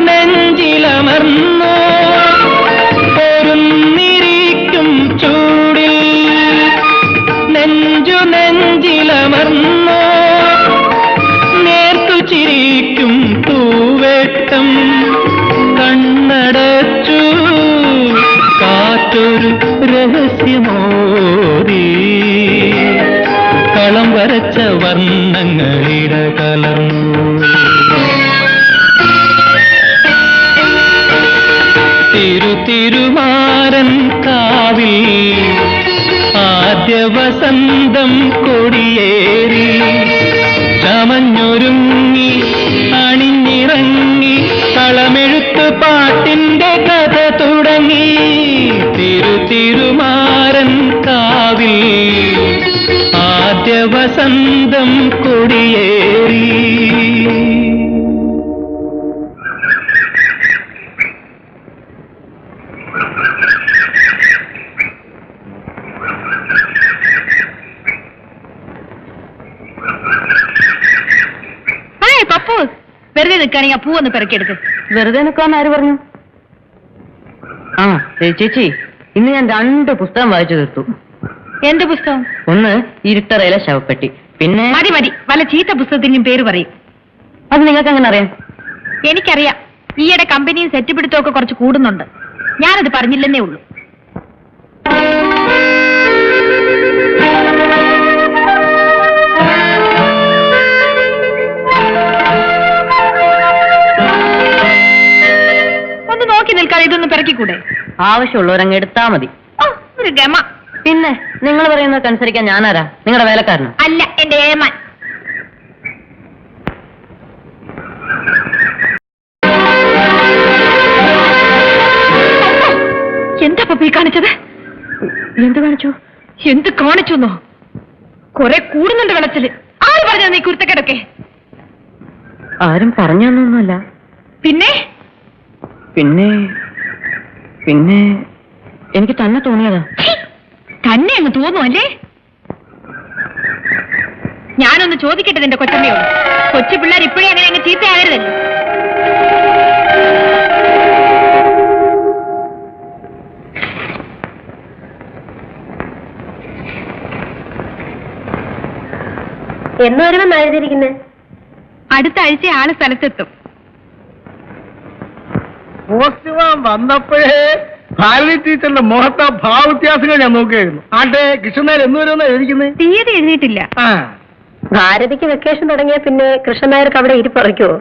നെഞ്ചിലമർന്നോ പൊരുന്നിരിക്കും ചൂടിൽ നെഞ്ചിലമർന്നോ നേർത്തു ചിരിക്കും തൂവേട്ടം കണ്ണടച്ചു കാറ്റൊരു രഹസ്യമോതി കളം വരച്ച വർണ്ണങ്ങളിട കലർന്നു. തിരുമാരൻ കാവിൽ ആദ്യ വസന്തം കൊടിയേറി ചമഞ്ഞൊരുങ്ങി അണിഞ്ഞിറങ്ങി കളമെഴുത്ത് പാട്ടിന്റെ കഥ തുടങ്ങി. തിരുമാരൻ കാവിൽ ആദ്യ വസന്തം കൊടിയേറി. പപ്പു വെറുതെ നിൽക്കുകയാണെങ്കിൽ ആ പൂവൊന്ന് പെറുക്കിയെടുക്കും. വെറുതെ നിൽക്കാന്ന് ആര് പറഞ്ഞു? ആ ചേച്ചി, ഇന്ന് ഞാൻ 2 പുസ്തകം വായിച്ചു തീർത്തു. എന്ത് പുസ്തകം? ഒന്ന് ഇരുട്ടറയിലെ ശവപ്പെട്ടി, പിന്നെ മതി വല്ല ചീത്ത പുസ്തകത്തിന്റെയും പേര് പറയും. അത് നിങ്ങൾക്ക് എങ്ങനെ അറിയാം? എനിക്കറിയാം, ഈയിടെ കമ്പനിയും സെറ്റ് പിടുത്തമൊക്കെ കുറച്ച് കൂടുന്നുണ്ട്. ഞാനത് പറഞ്ഞില്ലെന്നേ ഉള്ളൂ. ഒന്ന് നോക്കി നിൽക്കാതെ ഇതൊന്ന് പിറക്കിക്കൂടെ? ആവശ്യമുള്ളവരങ്ങ് എടുത്താ മതി. ഒരു ഗമ. പിന്നെ നിങ്ങൾ പറയുന്നത് അനുസരിക്കാൻ ഞാനാരാ? നിങ്ങളുടെ വേലക്കാരനോ? അല്ല, എന്റെ ഏമാൻ. എന്താ പപ്പി കാണിച്ചത്? എന്ത് കാണിച്ചു? എന്ത് കാണിച്ചെന്നോ? കുറെ കൂടുന്നുണ്ട് വെള്ളത്തില്. ആര് പറഞ്ഞ നീ കുരുത്തക്കെടൊക്കെ? ആരും പറഞ്ഞൊന്നുമല്ല. പിന്നെ പിന്നെ പിന്നെ എനിക്ക് തന്നെ തോന്നിയതാ. തന്നെ അങ്ങ് തോന്നുമല്ലേ? ഞാനൊന്ന് ചോദിക്കട്ടെ നിന്റെ കൊച്ചമ്മയോട്. കൊച്ചു പിള്ളേർ ഇപ്പോഴേ അങ്ങനെ അങ്ങ് ചീത്തയാകരുതല്ലോ. എന്ന് വരുമെന്ന് എഴുതിയിരിക്കുന്നേ? അടുത്ത ആഴ്ച ആള് സ്ഥലത്തെത്തും. പോസ്റ്റ്മാൻ വന്നപ്പോഴേ ഭാരതി ടീച്ചറിന്റെ മുഖത്തെ ഭാവവ്യത്യാസങ്ങൾ ഞാൻ നോക്കുകയായിരുന്നു. ആട്ടെ, കൃഷ്ണനായർ എന്ന് വരുമെന്ന് എഴുതിക്കുന്നത്? തീയതി എഴുതിയിട്ടില്ല. ഭാരതിക്ക് വെക്കേഷൻ തുടങ്ങിയ പിന്നെ കൃഷ്ണനായർക്ക് അവിടെ ഇരിപ്പറയ്ക്കുവോ?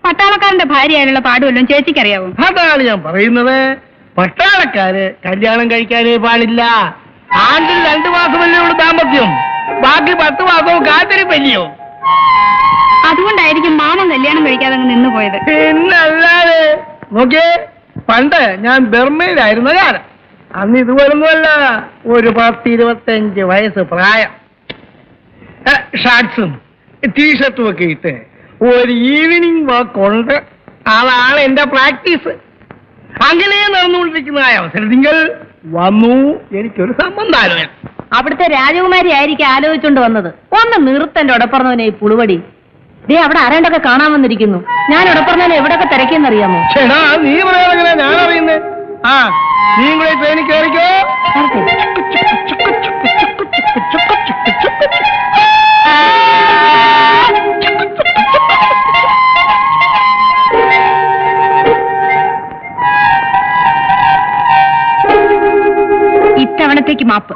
പട്ടാളക്കാരന്റെ ഭാര്യയായുള്ള പാടുവല്ലോ ചേച്ചിക്കറിയാവോ? അതാണ് ഞാൻ പറയുന്നത്. പട്ടാളക്കാര് കല്യാണം കഴിക്കാനേ പാടില്ല. ആണ്ടിൽ 2 മാസമല്ലേ ഉള്ളൂ ദാമ്പത്യം. ബാക്കി 10 മാസവും കാത്തിരിപ്പല്ലയോ. അതുകൊണ്ടായിരിക്കും മാമൻ കല്യാണം കഴിക്കാതെ അങ്ങ് നിന്നു പോയത്. പിന്നല്ലാതെ നോക്കിയേ, പണ്ട് ഞാൻ ബർമയിലായിരുന്ന കാലം. അന്ന് ഇതുപോലൊന്നുമല്ല. ഒരു 10-25 വയസ്സ് പ്രായം. ഷർട്ട്സും ടീഷർട്ടും ഒക്കെ ഇട്ട് ഒരു ഈവനിങ് വാക്ക് ഉണ്ട്. അതാണ് എന്റെ പ്രാക്ടീസ്. അങ്ങനെ നടന്നുകൊണ്ടിരിക്കുന്നതായ അവസരത്തിൽ വന്നു എനിക്കൊരു സംബന്ധാലോചന. അവിടുത്തെ രാജകുമാരി ആയിരിക്കും ആലോചിച്ചോണ്ട് വന്നത്. ഒന്ന് നിർത്തന്റെ ഉടപ്പറന്നവനെ ഈ പുളുവടി. ദേ അവിടെ ആരാണ്ടൊക്കെ കാണാൻ വന്നിരിക്കുന്നു. ഞാൻ ഉടപ്പറന്നവനെ എവിടെയൊക്കെ തിരക്കിയെന്നറിയാമോ? ചേടാ, നീ പറയാനെങ്ങനെ ഞാൻ അറിയുന്നേ? ആ നീ കൂടെ ട്രെയിനിൽ കയറിക്കോ. ഇത്തവണത്തേക്ക് മാപ്പ്.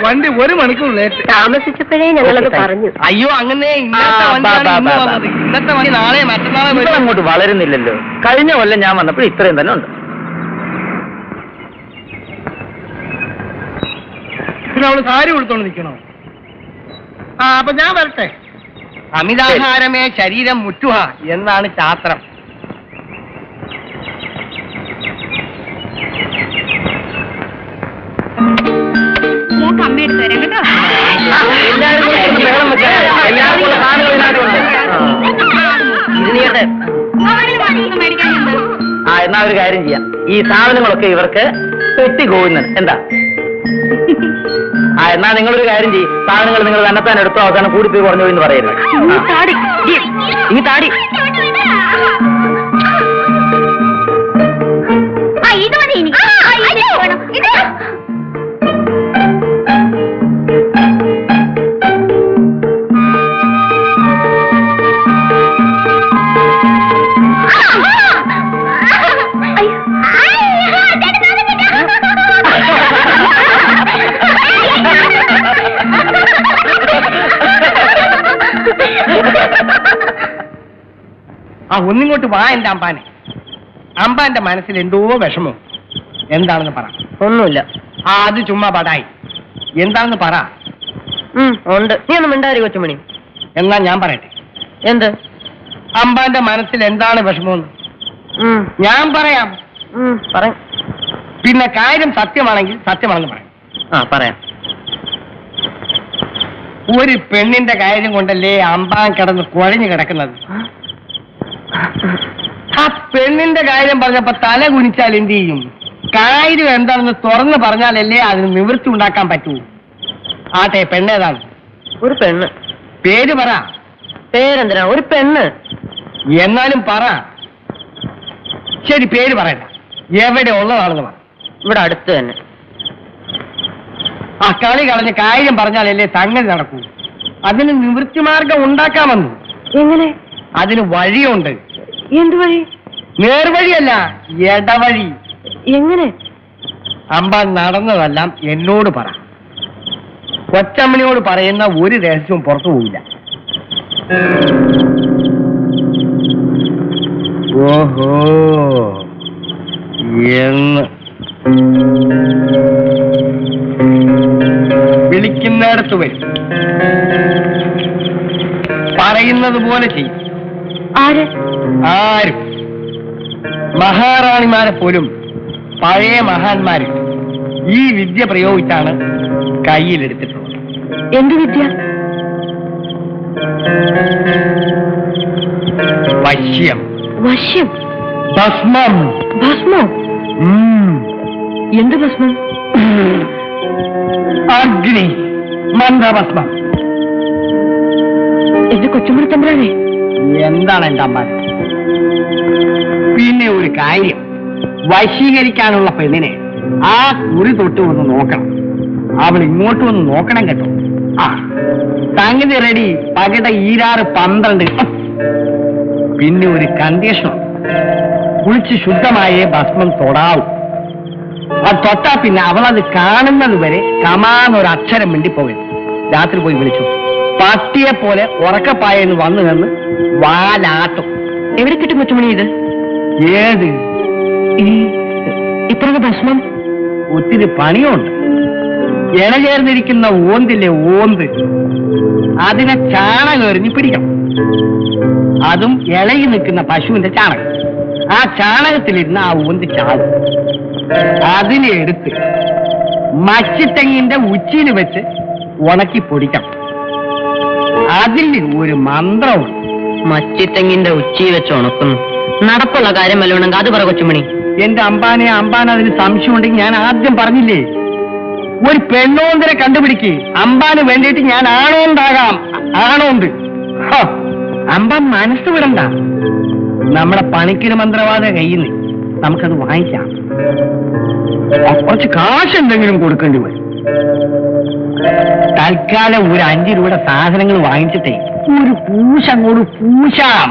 വണ്ടി 1 മണിക്കൂർ ലേറ്റ്. താമസിച്ചപ്പോഴേ ഞങ്ങളത് പറഞ്ഞു. അയ്യോ അങ്ങനെ ഇന്നത്തെ വണ്ടി നാളെ മറ്റന്നാളെ ഇവിടെ അങ്ങോട്ട് വളരുന്നില്ലല്ലോ. കഴിഞ്ഞ കൊല്ലം ഞാൻ വന്നപ്പോൾ ഇത്രയും തന്നെ ഉണ്ട്. പിന്നെ അവള് സാരി കൊടുത്തോണ്ട് നിൽക്കണോ? അപ്പൊ ഞാൻ വരട്ടെ. അമിതാഹാരമേ ശരീരം മുറ്റുക എന്നാണ് ശാസ്ത്രം. അമ്മയെടുത്ത് തരാം കേട്ടോ. എന്നാ ഒരു കാര്യം ചെയ്യാം, ഈ സാധനങ്ങളൊക്കെ ഇവർക്ക് പെട്ടി കോവുന്നത് എന്താ? എന്നാ നിങ്ങളൊരു കാര്യം ചെയ്യും, സാധനങ്ങൾ നിങ്ങൾ തന്നെത്താൻ എടുത്തോ, അവസാനം കൂടിപ്പോയി കുറഞ്ഞു എന്ന് പറയരുത്. ഈ താടി ഇത് മതി എനിക്ക്. ഒന്നിങ്ങോട്ട് വാ എന്റെ അമ്പാനെ. അമ്പാന്റെ മനസ്സിൽ എന്തോ വിഷമം. എന്താണെന്ന് പറ. ഒന്നുമില്ല. അത് ചുമ്മാ പടായി. എന്താണെന്ന് പറ. ഉണ്ട്. നീ ഒന്നും മിണ്ടാരി കൊച്ചുമണി. എന്നാ ഞാൻ പറയട്ടെ. എന്ത്? അമ്പാന്റെ മനസ്സിൽ എന്താണ് വിഷമമെന്ന് ഞാൻ പറയാം. പറയാം. പിന്നെ കാര്യം സത്യമാണെങ്കിൽ സത്യമാണെന്ന് പറയാം. പറയാം. ഒരു പെണ്ണിന്റെ കാര്യം കൊണ്ടല്ലേ അമ്പാൻ കിടന്ന് കുഴഞ്ഞു കിടക്കുന്നത്. ആ പെണ്ണിന്റെ കാര്യം പറഞ്ഞപ്പോ തല കുനിച്ചാൽ എന്ത് ചെയ്യും? കാര്യം എന്താണെന്ന് തുറന്ന് പറഞ്ഞാലല്ലേ അതിന് നിവൃത്തി ഉണ്ടാക്കാൻ പറ്റൂ. ആട്ടെ, പെണ്ണേതാണ്? ഒരു പെണ്ണ്. പേര് പറ. പേരെന്തിനാ? ഒരു പെണ്ണ്. എന്നാലും പറ. ശരി, പേര് പറയണ്ട. എവിടെ ഉള്ളതാണെന്ന് പറ. ഇവിടെ അടുത്ത് തന്നെ. ആ കളി കളഞ്ഞ് കാര്യം പറഞ്ഞാലല്ലേ സംഗതി നടക്കൂ. അതിന് നിവൃത്തി മാർഗം ഉണ്ടാക്കാമെന്ന്. എങ്ങനെ? അതിന് വഴിയുണ്ട്. എന്ത് വഴി? നേർവഴിയല്ല, ഇടവഴി. എങ്ങനെ? അമ്പ നടന്നതെല്ലാം എന്നോട് പറ. കൊച്ചമ്മണിയോട് പറയുന്ന ഒരു രഹസ്യവും പുറത്തു പോവില്ല. ഓഹോ എന്ന് വിളിക്കുന്നിടത്ത് വരും. പറയുന്നത് പോലെ ചെയ്യും. ആരും മഹാറാണിമാരെ പോലും പഴയ മഹാന്മാര് ഈ വിദ്യ പ്രയോഗിച്ചാണ് കയ്യിലെടുത്തിട്ടുള്ളത്. എന്ത് വിദ്യ? വശ്യം. വശ്യം? ഭസ്മം. ഭസ്മം? എന്ത് ഭസ്മം? അഗ്നി മന്ത്രഭസ്മം. എന്റെ കൊച്ചുമണി തമ്പുരാനെ, എന്താണ് എന്റെ അമ്മ? പിന്നെ ഒരു കാര്യം, വശീകരിക്കാനുള്ള പെണ്ണിനെ ആ കുറി തൊട്ട് വന്ന് നോക്കണം. അവൾ ഇങ്ങോട്ട് വന്ന് നോക്കണം കേട്ടോ. ആ സംഗതി റെഡി. പകട 12. പിന്നെ ഒരു കണ്ടീഷൻ, കുളിച്ച് ശുദ്ധമായേ ഭസ്മം തൊടാവൂ. അത് തൊട്ടാ പിന്നെ അവളത് കാണുന്നത് വരെ കമാന്നൊരക്ഷരം മിണ്ടിപ്പോകരുത്. രാത്രി പോയി വിളിച്ചു. പട്ടിയെ പോലെ ഉറക്കപ്പായെന്ന് വന്നു നിന്ന് വാലാട്ടും. എവിടെ കിട്ടും കൊച്ചുമണി ഇത്? ഏത് ഇത്ര ഭക്ഷണം? ഒത്തിരി പണിയുണ്ട്. ഇണചേർന്നിരിക്കുന്ന ഓന്തില്ലേ ഓന്ത്, അതിനെ ചാണകം എറിഞ്ഞ് പിടിക്കണം. അതും ഇളകി നിൽക്കുന്ന പശുവിന്റെ ചാണകം. ആ ചാണകത്തിലിരുന്ന് ആ ഓന്ത് ചാവും. അതിനെ എടുത്ത് മച്ചിത്തെങ്ങിന്റെ ഉച്ചിയിൽ വെച്ച് ഉണക്കി പൊടിക്കണം. അതിൽ ഒരു മന്ത്രമുണ്ട്. മച്ചിത്തെങ്ങിന്റെ ഉച്ചി വെച്ച് ഉണക്കുന്നു. നടപ്പുള്ള കാര്യം വല്ലതുണ്ടെങ്കിൽ അത് പറ കൊച്ചുമണി. എന്റെ അമ്പാൻ അതിന് സംശയം ഉണ്ടെങ്കിൽ ഞാൻ ആദ്യം പറഞ്ഞില്ലേ, ഒരു പെണ്ണോന്തിനെ കണ്ടുപിടിക്ക്. അമ്പാന് വേണ്ടിയിട്ട് ഞാൻ ആണോണ്ടാകാം. ആണോണ്ട് അമ്പാൻ മനസ്സ് വിടണ്ട. നമ്മുടെ പണിക്കിന് മന്ത്രവാദ കയ്യിൽ നിന്ന് നമുക്കത് വാങ്ങിക്കാം. കുറച്ച് കാശ് എന്തെങ്കിലും കൊടുക്കേണ്ടി വരും. തൽക്കാലം ഒരു 5 രൂപയുടെ സാധനങ്ങൾ വാങ്ങിച്ചിട്ടേ ഒരു പൂശ അങ്ങോട്ട് പൂശാം.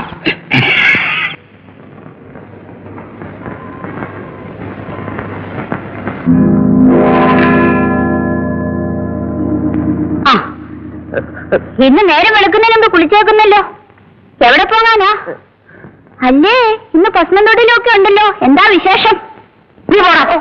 ഇന്ന് നേരം വെളുക്കുന്നതിന് മുമ്പ് കുളിച്ചേക്കുന്നല്ലോ. എവിടെ പോകാനാ? അല്ലേ ഇന്ന് പ്രശ്നം തൊടിലൊക്കെ ഉണ്ടല്ലോ. എന്താ വിശേഷം? നീ പോടാ.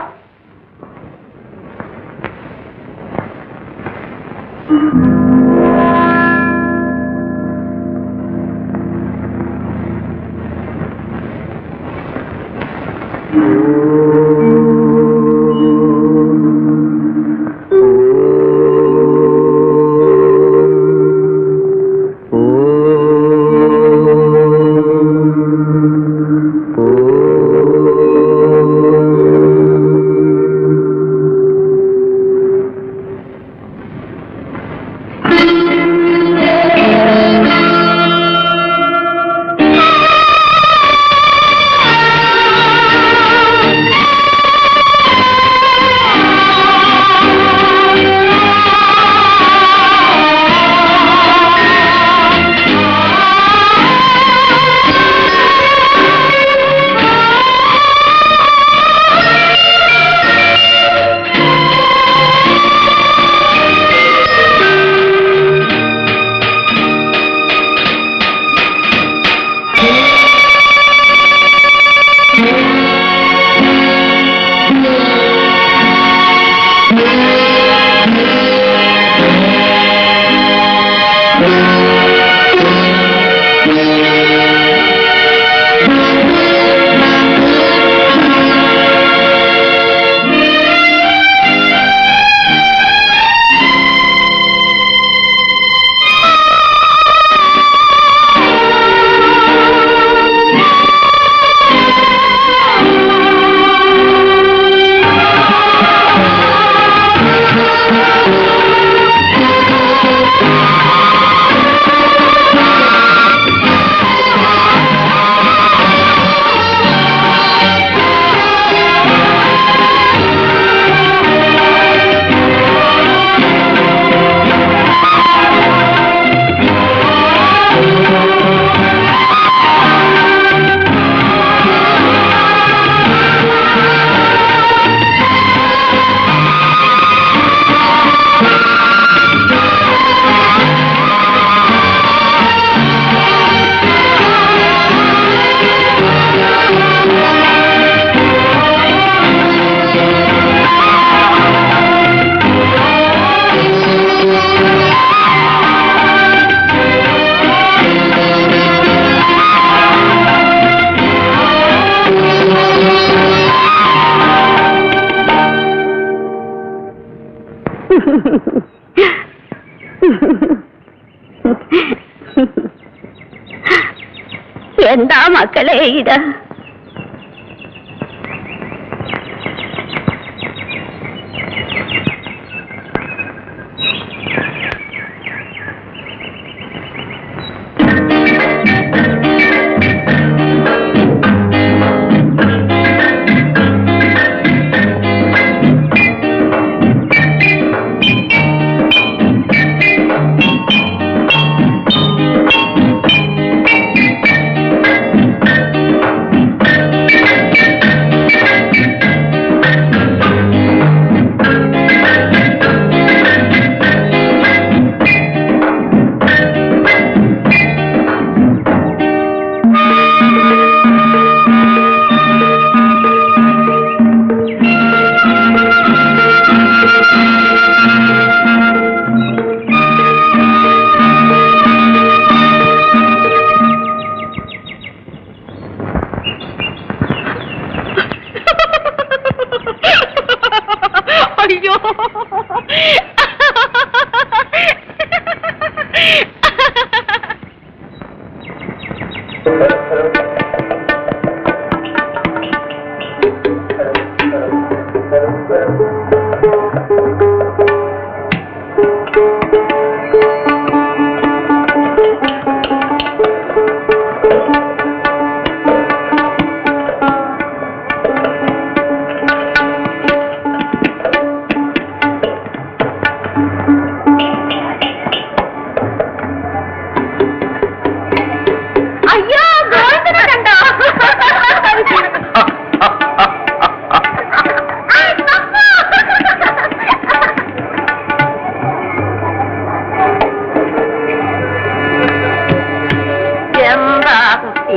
എന്താ മക്കളെ ഇത്?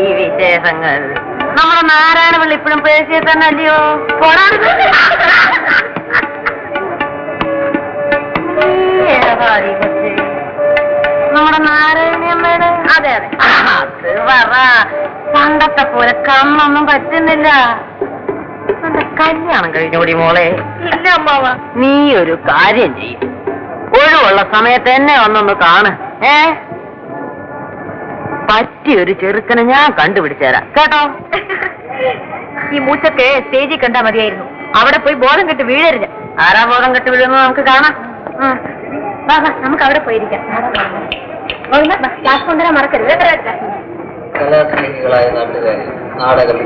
ഈ വിശേഷങ്ങൾ നമ്മുടെ നാരായണപിള്ളി ഇപ്പോഴും പേശിയെ തന്നെ അല്ലയോ? നമ്മുടെ നാരായണിയമ്മയുടെ അതെ അതെ അത് പറ. പണ്ടത്തെ പോലെ കണ്ണൊന്നും പറ്റുന്നില്ല. എന്റെ കല്യാണം കഴിഞ്ഞോടി മോളെ. ഇല്ല അമ്മാവ. നീ ഒരു കാര്യം ചെയ്യും, ഒഴിവുള്ള സമയത്ത് എന്നെ ഒന്നൊന്ന് കാണ്. പറ്റിയൊരു ചെറുക്കനെ ഞാൻ കണ്ടുപിടിച്ചു തരാം കേട്ടോ. ഈ മൂച്ചക്ക് സ്റ്റേജിൽ കണ്ടാ മതിയായിരുന്നു. അവിടെ പോയി ബോധം കെട്ട് വീഴരുത്. ആരാ ബോധം കെട്ട് വീഴുന്നത് നമുക്ക് കാണാം. വാ വാ, നമുക്ക് അവിടെ പോയിരിക്കാം. ക്ലാസ് കൊണ്ടുവരാൻ മറക്കരുത്. കലാസ്നേഹികളായ നാട്ടുകാരെ, നാടകം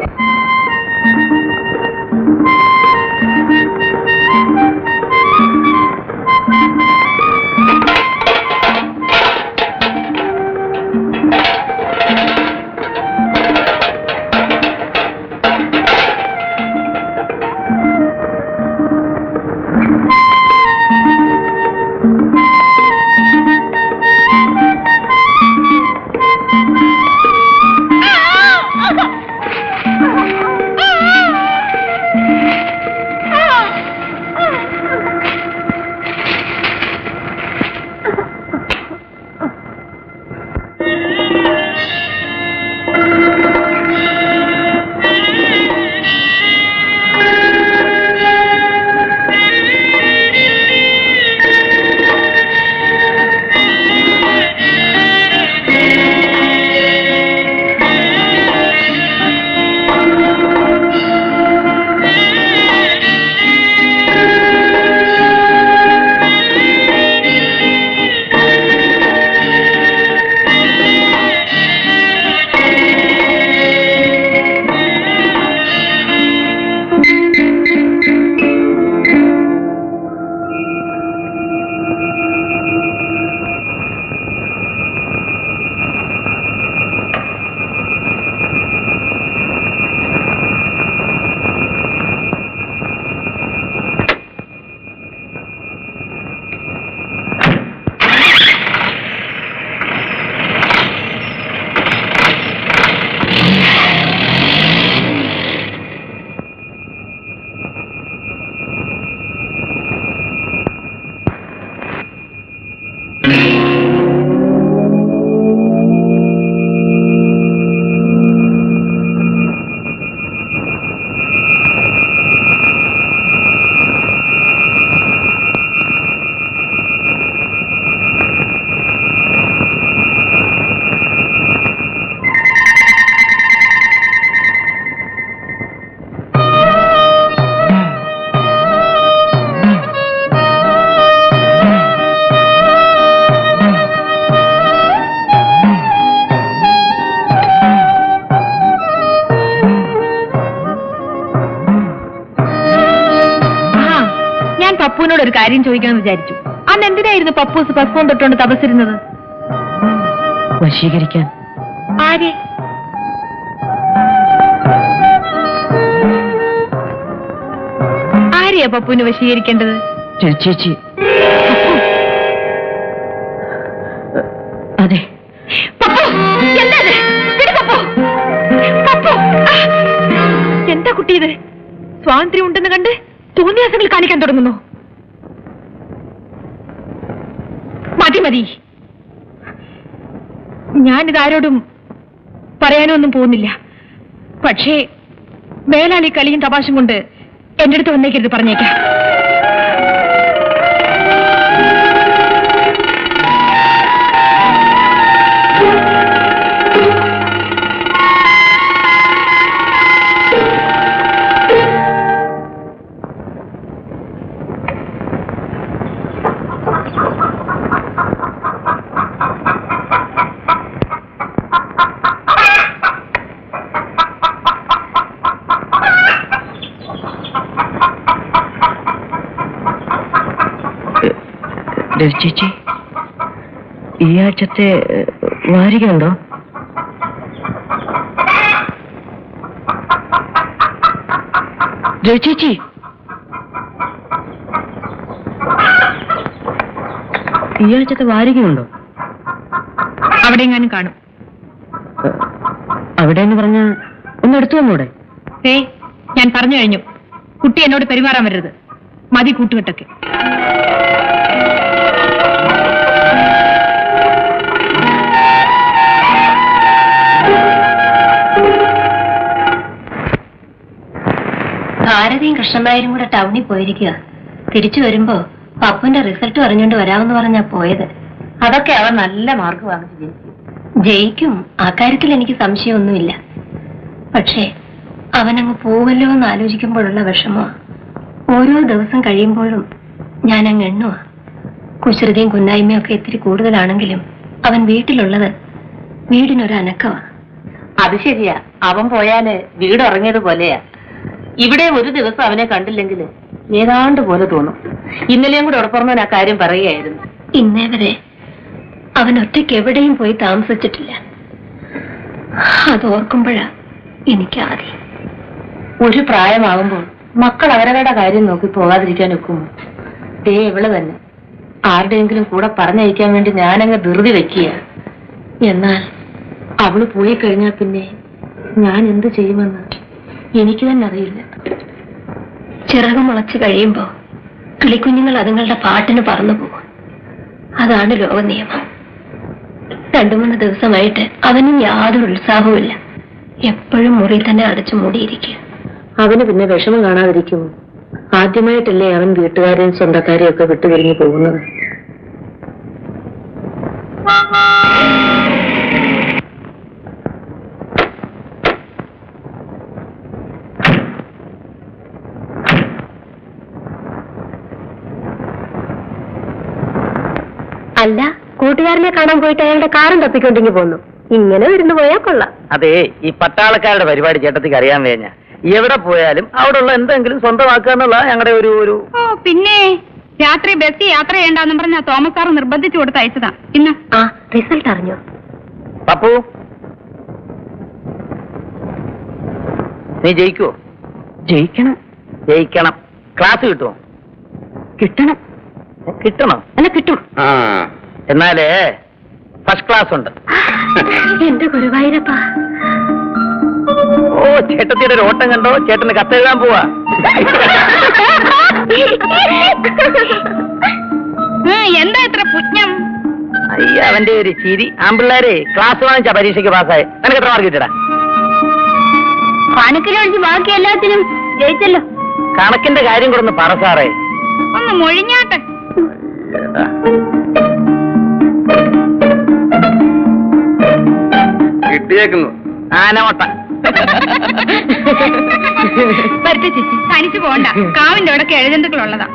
പപ്പുവിനോട് ഒരു കാര്യം ചോദിക്കാമെന്ന് വിചാരിച്ചു. അന്ന് എന്തിനായിരുന്നു പപ്പൂസ് പസ്പം തൊട്ടുകൊണ്ട് തപസ്സിരുന്നത്? വശീകരിക്കാൻ. ആരെ? ആരെയാ പപ്പുവിന് വശീകരിക്കേണ്ടത്? ചേച്ചി. അതെ. എന്താ കുട്ടി ഇത്? സ്വാതന്ത്ര്യം ഉണ്ടെന്ന് കണ്ട് തോന്നിയാസങ്ങൾ കാണിക്കാൻ തുടങ്ങുന്നു. മതി മതി, ഞാനിതാരോടും പറയാനൊന്നും പോകുന്നില്ല. പക്ഷേ വേലാളി കളിയും തമാശം കൊണ്ട് എന്റെ അടുത്ത് വന്നേക്കരുത്, പറഞ്ഞേക്കാം. ചേച്ചി, ഈ ആഴ്ചത്തെ വാരികയുണ്ടോ? ചേച്ചി, ഈ ആഴ്ചത്തെ വാരികയുണ്ടോ? അവിടെ എങ്ങാനും കാണും. അവിടെ എന്ന് പറഞ്ഞ ഒന്ന് എടുത്തു വന്നൂടെ? ഞാൻ പറഞ്ഞു കഴിഞ്ഞു, കുട്ടി എന്നോട് പെരുമാറാൻ വരരുത്. മതി കൂട്ടുകെട്ടൊക്കെ. ഭാരതിയും കൃഷ്ണനായരും കൂടെ ടൗണിൽ പോയിരിക്കുക. തിരിച്ചു വരുമ്പോ പപ്പുന്റെ റിസൾട്ട് അറിഞ്ഞുകൊണ്ട് വരാമെന്ന് പറഞ്ഞാ പോയത്. അതൊക്കെ അവൻ നല്ല മാർക്ക് വാങ്ങിച്ചു ജയിക്കും. ജയിക്കും, ആ കാര്യത്തിൽ എനിക്ക് സംശയമൊന്നുമില്ല. പക്ഷേ അവനങ്ങ് പോവല്ലോ എന്ന് ആലോചിക്കുമ്പോഴുള്ള വിഷമോ. ഓരോ ദിവസം കഴിയുമ്പോഴും ഞാനങ്ങ് എണ്ണുക. കുസൃതിയും കുന്നായ്മയും ഒക്കെ ഇത്തിരി കൂടുതലാണെങ്കിലും അവൻ വീട്ടിലുള്ളത് വീടിനൊരനക്കവാ. അത് ശരിയാ, അവൻ പോയാല് വീട് ഉറങ്ങിയതുപോലെയാ. ഇവിടെ ഒരു ദിവസം അവനെ കണ്ടില്ലെങ്കിൽ ഏതാണ്ട് പോലെ തോന്നും. ഇന്നലെയും കൂടെ ഉറപ്പുറന്നവൻ ആ കാര്യം പറയുകയായിരുന്നു. ഇന്നേ വരെ അവൻ ഒറ്റയ്ക്ക് എവിടെയും പോയി താമസിച്ചിട്ടില്ല. അതോർക്കുമ്പോഴാ എനിക്ക് ആദ്യം. ഒരു പ്രായമാകുമ്പോൾ മക്കൾ അവരവരുടെ കാര്യം നോക്കി പോകാതിരിക്കാൻ ഒക്കുമോ? ഇവള് തന്നെ ആരുടെയെങ്കിലും കൂടെ പറഞ്ഞയക്കാൻ വേണ്ടി ഞാനങ്ങ് ധൃതി വെക്കുക. എന്നാൽ അവള് പോയി കഴിഞ്ഞാൽ പിന്നെ ഞാൻ എന്ത് ചെയ്യുമെന്ന് എനിക്ക് തന്നെ അറിയില്ല. ചിറക് മുളച്ച് കഴിയുമ്പോ കിളിക്കുഞ്ഞുങ്ങൾ അതുങ്ങളുടെ പാട്ടിന് പറന്നു പോകും. അതാണ് ലോക നിയമം. 2-3 ദിവസമായിട്ട് അവനും യാതൊരു ഉത്സാഹവുമില്ല. എപ്പോഴും മുറി തന്നെ അടച്ചു മൂടിയിരിക്കുക. അവന് പിന്നെ വിഷമം കാണാതിരിക്കുമോ? ആദ്യമായിട്ടല്ലേ അവൻ വീട്ടുകാരെയും സ്വന്തക്കാരെയും ഒക്കെ വിട്ടുപിരിഞ്ഞു പോകുന്നത്. അല്ല, കൂട്ടുകാരനെ കാണാൻ പോയിട്ട് അയാളുടെ കാറും തപ്പിക്കൊണ്ടെങ്കിൽ പോന്നു. ഇങ്ങനെ ഇരുന്ന് പോയാൽ കൊള്ളാം. അതെ, ഈ പട്ടാളക്കാരുടെ പരിപാടി ചേട്ടത്തിക്ക് അറിയാൻ കഴിഞ്ഞ എവിടെ പോയാലും അവിടെ ഉള്ള എന്തെങ്കിലും സ്വന്തമാക്കുക എന്നുള്ള ഞങ്ങളുടെ ഒരു ഓ പിന്നെ രാത്രി ബസ് യാത്ര ചെയ്യണ്ടെന്ന് പറഞ്ഞ തോമസ് സാറ് നിർബന്ധിച്ചു കൊടുത്ത് അയച്ചതാ. ഇന്ന് ആ റിസൾട്ട് അറിഞ്ഞോ? പപ്പു, നീ ജയിക്കുവോ? ജയിക്കണം. ക്ലാസ് കിട്ടുമോ? കിട്ടണം. അല്ല, കിട്ടും. എന്നാലേ ഫസ്റ്റ് ക്ലാസ് ഉണ്ട്. എന്റെ ഗുരുവായൂരപ്പ. ഓ, ചേട്ടത്തിയുടെ ഒരു ഓട്ടം കണ്ടോ? ചേട്ടന് കത്തെഴുതാൻ പോവാ. എന്താ ഇത്ര പുണ്യം? അയ്യ, അവന്റെ ഒരു ചിരി. ആമ്പിള്ളേരെ ക്ലാസ് വാങ്ങിച്ചാ പരീക്ഷയ്ക്ക് പാസ്സായ. നിനക്ക് എത്ര മാർക്ക് കിട്ടടാ? കണക്കിലൊഴിച്ച് ബാക്കി എല്ലാത്തിനും ജയിച്ചല്ലോ. കണക്കിന്റെ കാര്യം കൂടെ ഒന്ന് പറ സാറേ. ഒന്ന് മൊഴിഞ്ഞാട്ടെ. കിട്ടിയേക്കുന്നു ആനോട്ട. പറ്റ ചേച്ചി, തനിച്ചു പോകണ്ട. കാവിന്റെ അവിടെ കിഴജന്തുക്കളുള്ളതാ.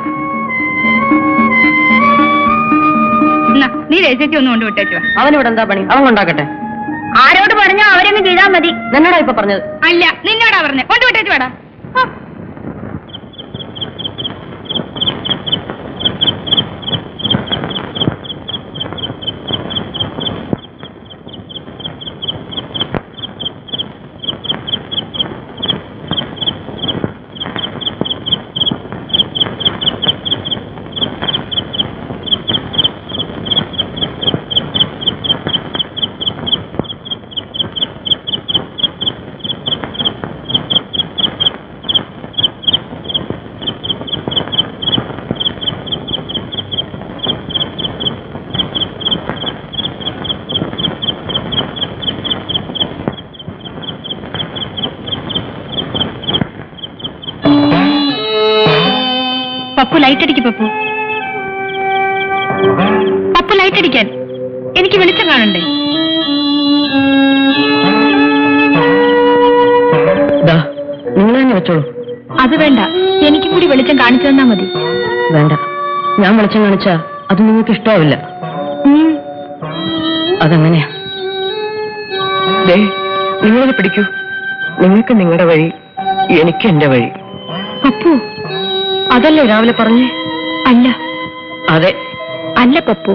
നീ രചേച്ചി ഒന്നും കൊണ്ട് വിട്ടേച്ചു. അവനിവിടെ എന്താ പണി? അവൻ കൊണ്ടാക്കട്ടെ. ആരോട് പറഞ്ഞോ അവരങ്ങ് ചെയ്താൽ മതി. എന്നോടാ ഇപ്പൊ പറഞ്ഞത്? അല്ല, നിന്നോടാ പറഞ്ഞേ. കൊണ്ട് വിട്ടേച്ചു വേടാ. പപ്പു ലൈറ്റ് അടിക്ക്. പപ്പു ലൈറ്റ് അടിക്കാൻ. എനിക്ക് വെളിച്ചം കാണണ്ടേ? നിങ്ങൾ തന്നെ വെച്ചോളൂ. അത് വേണ്ട, എനിക്ക് കൂടി വെളിച്ചം കാണിച്ചു തന്നാ മതി. വേണ്ട, ഞാൻ വെളിച്ചം കാണിച്ചാ അത് നിങ്ങൾക്ക് ഇഷ്ടാവില്ല. അതെങ്ങനെയാ? നിങ്ങളത് പിടിക്കൂ. നിങ്ങൾക്ക് നിങ്ങളുടെ വഴി, എനിക്ക് എന്റെ വഴി. പപ്പു, അതല്ലേ രാവിലെ പറഞ്ഞേ? അല്ല. അതെ. അല്ല പപ്പു,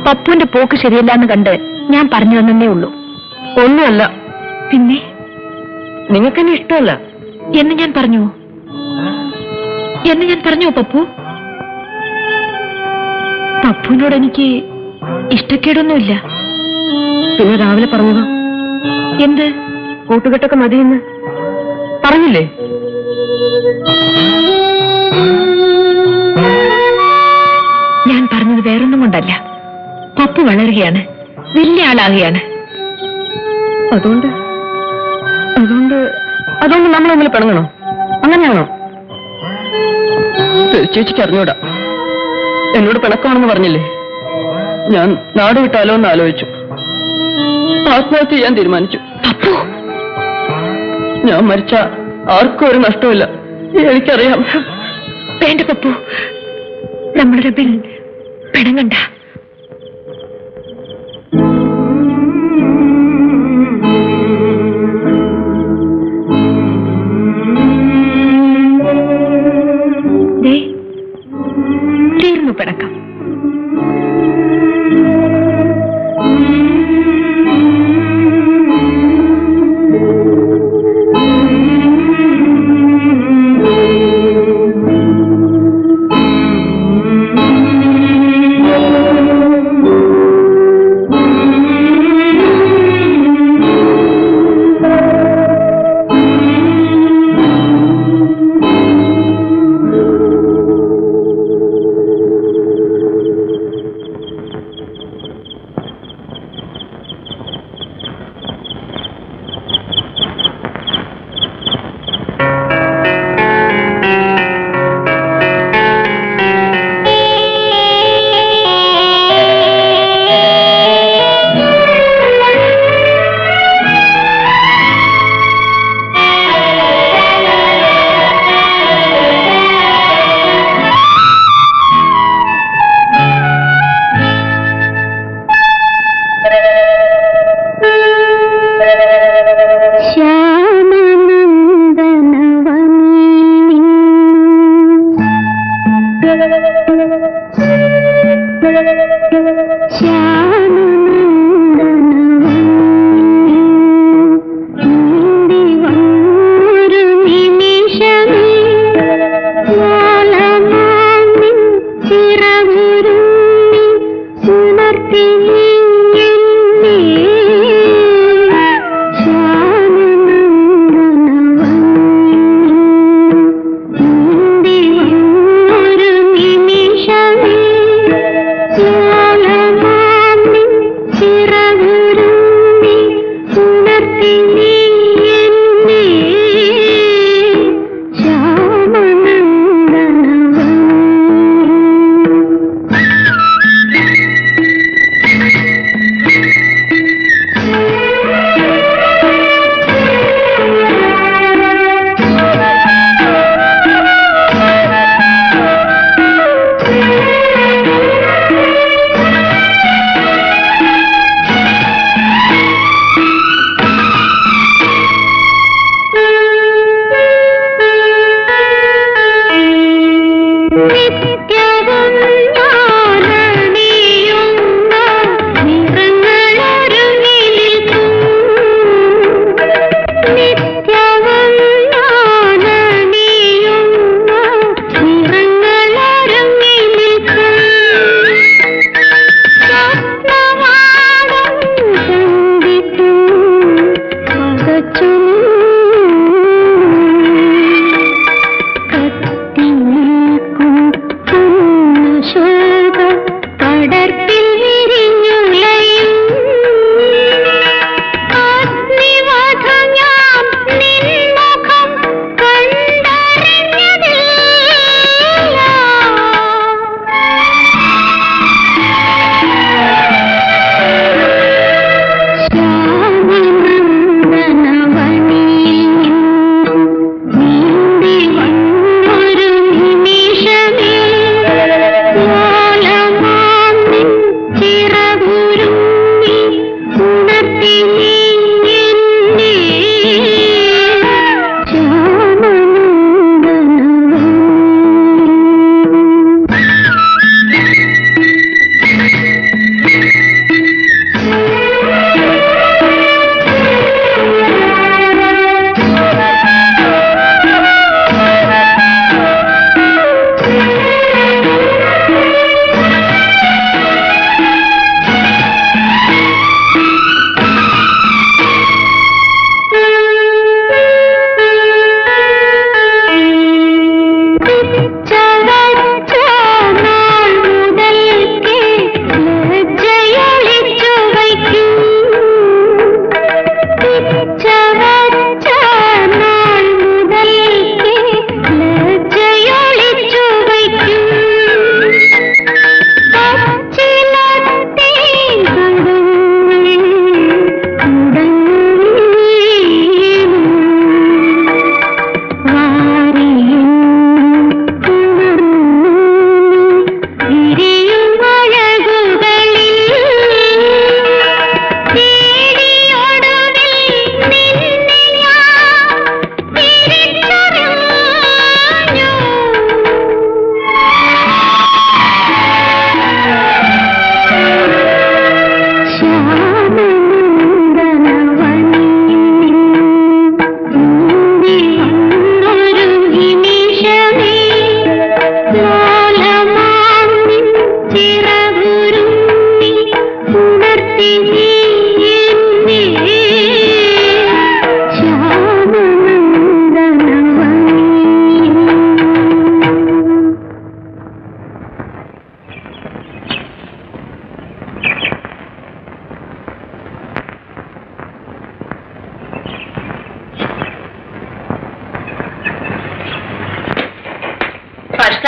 പപ്പുവിന്റെ പോക്ക് ശരിയല്ല എന്ന് കണ്ട് ഞാൻ പറഞ്ഞു തന്നേ ഉള്ളൂ. ഒന്നുമല്ല. പിന്നെ നിങ്ങൾക്ക് എന്നെ ഇഷ്ടമല്ല എന്ന് ഞാൻ പറഞ്ഞോ? പപ്പു? പപ്പുവിനോട് എനിക്ക് ഇഷ്ടക്കേടൊന്നുമില്ല. പിന്നെ രാവിലെ പറഞ്ഞതോ? എന്ത്? കൂട്ടുകെട്ടൊക്കെ മതിയെന്ന് പറഞ്ഞില്ലേ? ഞാൻ പറഞ്ഞത് വേറൊന്നും കൊണ്ടല്ല. പപ്പു വളരുകയാണ്, വലിയ ആളാകുകയാണ്. അതുകൊണ്ട് അതുകൊണ്ട് അതുകൊണ്ട് നമ്മൾ തമ്മിൽ പിണങ്ങണോ? അങ്ങനെയാണോ? ചേച്ചിക്ക് അറിഞ്ഞൂടാ. എന്നോട് പിണക്കമാണെന്ന് പറഞ്ഞില്ലേ? ഞാൻ നാട് വിട്ടാലോ എന്ന് ആലോചിച്ചു. ആത്മഹത്യ ചെയ്യാൻ തീരുമാനിച്ചു. ഞാൻ മരിച്ച ആർക്കും ഒരു നഷ്ടമില്ല, എനിക്കറിയാം. വേണ്ട പപ്പു, നമ്മൾ തമ്മിൽ പിണങ്ങണ്ട. തീർന്നു പിണക്കം.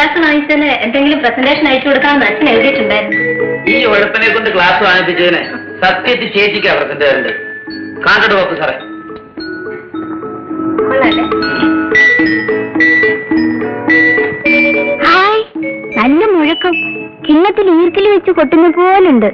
ക്ലാസ് വാങ്ങിച്ചാല് എന്തെങ്കിലും പ്രസന്റേഷൻ അയച്ചു കൊടുക്കാമെന്ന് അച്ഛൻ എഴുതിയിട്ടുണ്ടായിരുന്നു. ഈ ഉഴപ്പനെ കൊണ്ട് ക്ലാസ് വാങ്ങിപ്പിച്ചതിന് സത്യത്തിൽ ചേച്ചിക്കാ പ്രസന്റ് തരണ്ടേ. കാണ്ടോ നോക്ക് സാറേ. കൊള്ളാല്ലേ? ഹായ്, നല്ല മുഴക്കം. കിണ്ണത്തിൽ ഈർക്കിൽ വെച്ച് കൊട്ടുന്ന പോലുണ്ട്.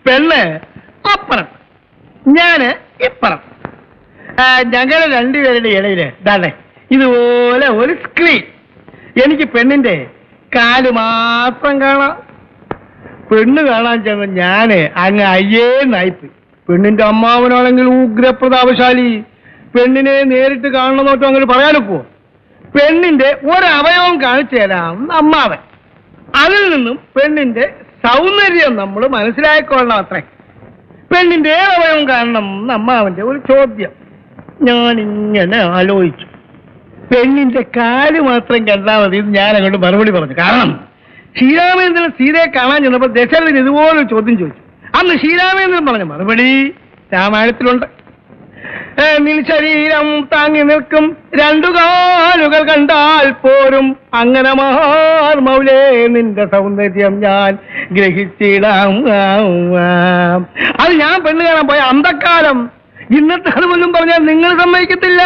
പെണ്ണ് അപ്പുറം, ഞാന് ഇപ്പുറം. ഞങ്ങള് രണ്ടുപേരുടെ ഇടയില് ദാണ്ടെ ഇതുപോലെ ഒരു സ്ക്രീൻ. എനിക്ക് പെണ്ണിന്റെ കാല് മാത്രം കാണാം. പെണ്ണ് കാണാൻ ചെന്ന ഞാന് അങ്ങ് അയ്യേന്നായിപ്പ്. പെണ്ണിന്റെ അമ്മാവനാണെങ്കിൽ ഉഗ്രപ്രതാപശാലി. പെണ്ണിനെ നേരിട്ട് കാണണമെന്നോട്ടോ അങ്ങനെ പറയാനൊപ്പോ. പെണ്ണിന്റെ ഒരവയവം കാണിച്ചു തരാം അമ്മാവൻ. അതിൽ നിന്നും പെണ്ണിന്റെ സൗന്ദര്യം നമ്മൾ മനസ്സിലാക്കിക്കൊള്ളണം. അത്രേ. പെണ്ണിന്റെ അവയവം കാണണം അമ്മാവന്റെ ഒരു ചോദ്യം. ഞാനിങ്ങനെ ആലോചിച്ചു. പെണ്ണിന്റെ കാല് മാത്രം കണ്ടാൽ മതി. ഞാൻ അങ്ങോട്ട് മറുപടി പറഞ്ഞു. കാരണം ശ്രീരാമേന്ദ്രൻ സീതയെ കാണാൻ ചെന്നപ്പോൾ ദശരഥൻ ഇതുപോലൊരു ചോദ്യം ചോദിച്ചു. അന്ന് ശ്രീരാമേന്ദ്രൻ പറഞ്ഞ മറുപടി രാമായണത്തിലുണ്ട്. നിൽ ശരീരം താങ്ങി നിൽക്കും രണ്ടു കാലുകൾ കണ്ടാൽ പോരും അങ്ങനെ മൗലേ നിന്റെ സൗന്ദര്യം ഞാൻ ഗ്രഹിച്ചിടാം. അത് ഞാൻ പെണ്ണ് കാണാൻ പോയ അന്തക്കാലം. ഇന്നത്തെ അത് പോലും പറഞ്ഞാൽ നിങ്ങൾ സമ്മതിക്കത്തില്ല.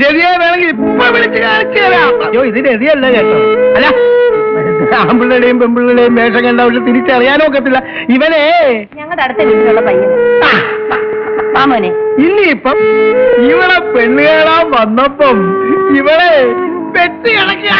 രതിയെ വേണമെങ്കിൽ ഇപ്പൊ വിളിച്ച് കാണിച്ചു തരാം. അയ്യോ, ഇത് രതിയല്ല കേട്ടോ. അല്ല, ആമ്പിള്ളയുടെയും പെമ്പിള്ളയുടെയും വേഷം കണ്ട അവര് തിരിച്ചറിയാനൊക്കത്തില്ല. ഇവനെ ഞങ്ങളുടെ അടുത്ത വീട്ടിലുള്ള പയ്യൻ മാമോനെ. ഇനിയിപ്പം ഇവളെ പെണ്ണ് കാണാൻ വന്നപ്പം ഇവളെ പെറ്റ് കിടക്കുക.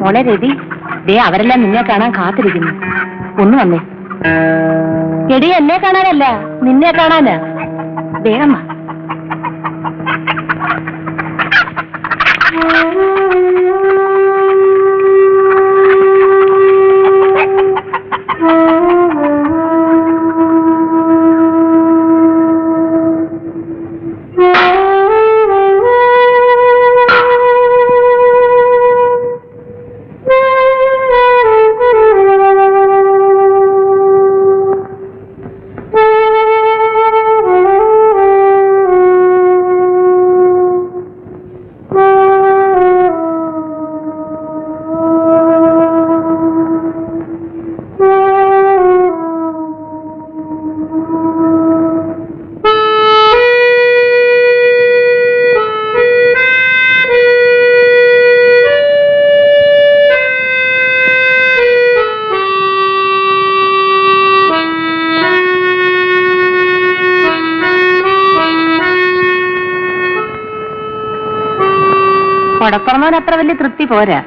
മോളെ രതി, ദേ അവരെല്ലാം നിന്നെ കാണാൻ കാത്തിരിക്കുന്നു. ഒന്ന് വന്നേ. എടി, എന്നെ കാണാനല്ല, നിന്നെ കാണാനാ. വേഗം വാ. കൊടപ്പറന്നവൻ അത്ര വലിയ തൃപ്തി പോരാ.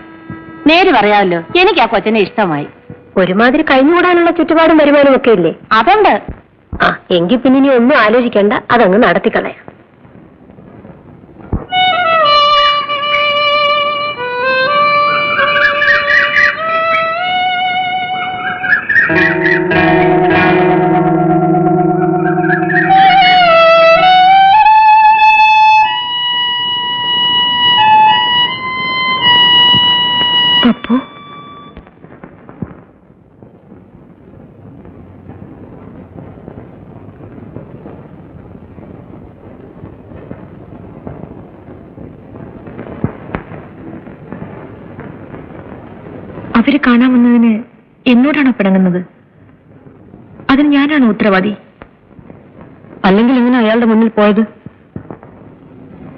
നേര് പറയാമല്ലോ, എനിക്ക് ആ കൊച്ചനെ ഇഷ്ടമായി. ഒരുമാതിരി കഴിഞ്ഞുകൂടാനുള്ള ചുറ്റുപാടും വരുമാനം ഒക്കെ ഇല്ലേ? അതുണ്ട്. ആ, എങ്കിൽ പിന്നെ ഇനി ഒന്നും ആലോചിക്കണ്ട, അതങ്ങ് നടത്തിക്കളയാം. അവര് കാണാമെന്നതിന് എന്നോടാണോ പിണങ്ങുന്നത്? അതിന് ഞാനാണോ ഉത്തരവാദി? അല്ലെങ്കിൽ എങ്ങനെ അയാളുടെ മുന്നിൽ പോയത്?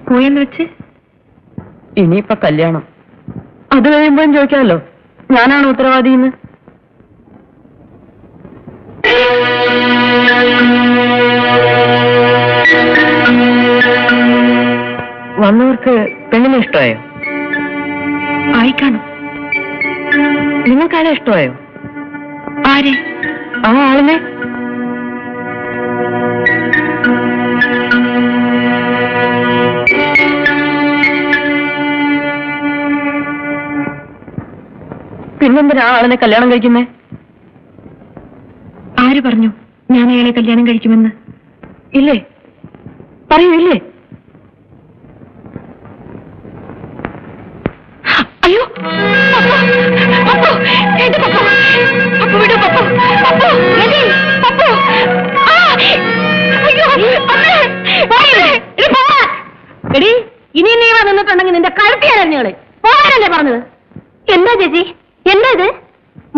പോയെന്ന് വെച്ച് ഇനിയിപ്പൊ കല്യാണം, അത് കഴിയുമ്പോഴും ചോദിക്കാമല്ലോ ഞാനാണ് ഉത്തരവാദിന്ന്. വന്നവർക്ക് പെണ്ണിനെ ഇഷ്ടമായോ? ആയിക്കാണും. നിങ്ങൾക്കാരെ ഇഷ്ടമായോ? ആരെ? ആ ആളിനെ. പിന്നെന്തിനാ ആളിനെ കല്യാണം കഴിക്കുന്നേ? ആര് പറഞ്ഞു ഞാൻ അയാളെ കല്യാണം കഴിക്കുമെന്ന്? ഇല്ലേ? പറയൂ, ഇല്ലേ? അയ്യോ, പപ്പു, എന്റെ പപ്പു, പപ്പു വിടൂ, പപ്പു, പപ്പു, എടി, പപ്പു, ആ, അയ്യോ, അമ്മേ, അമ്മേ, ഇത് പോവാ. എടി, ഇനി നീ വന്നിട്ടുണ്ടെങ്കിൽ നിന്റെ കഴുത്തി അറിഞ്ഞോളെ പോകാനല്ലേ പറഞ്ഞത്? എന്താ ചേച്ചി, എന്താ ഇത്?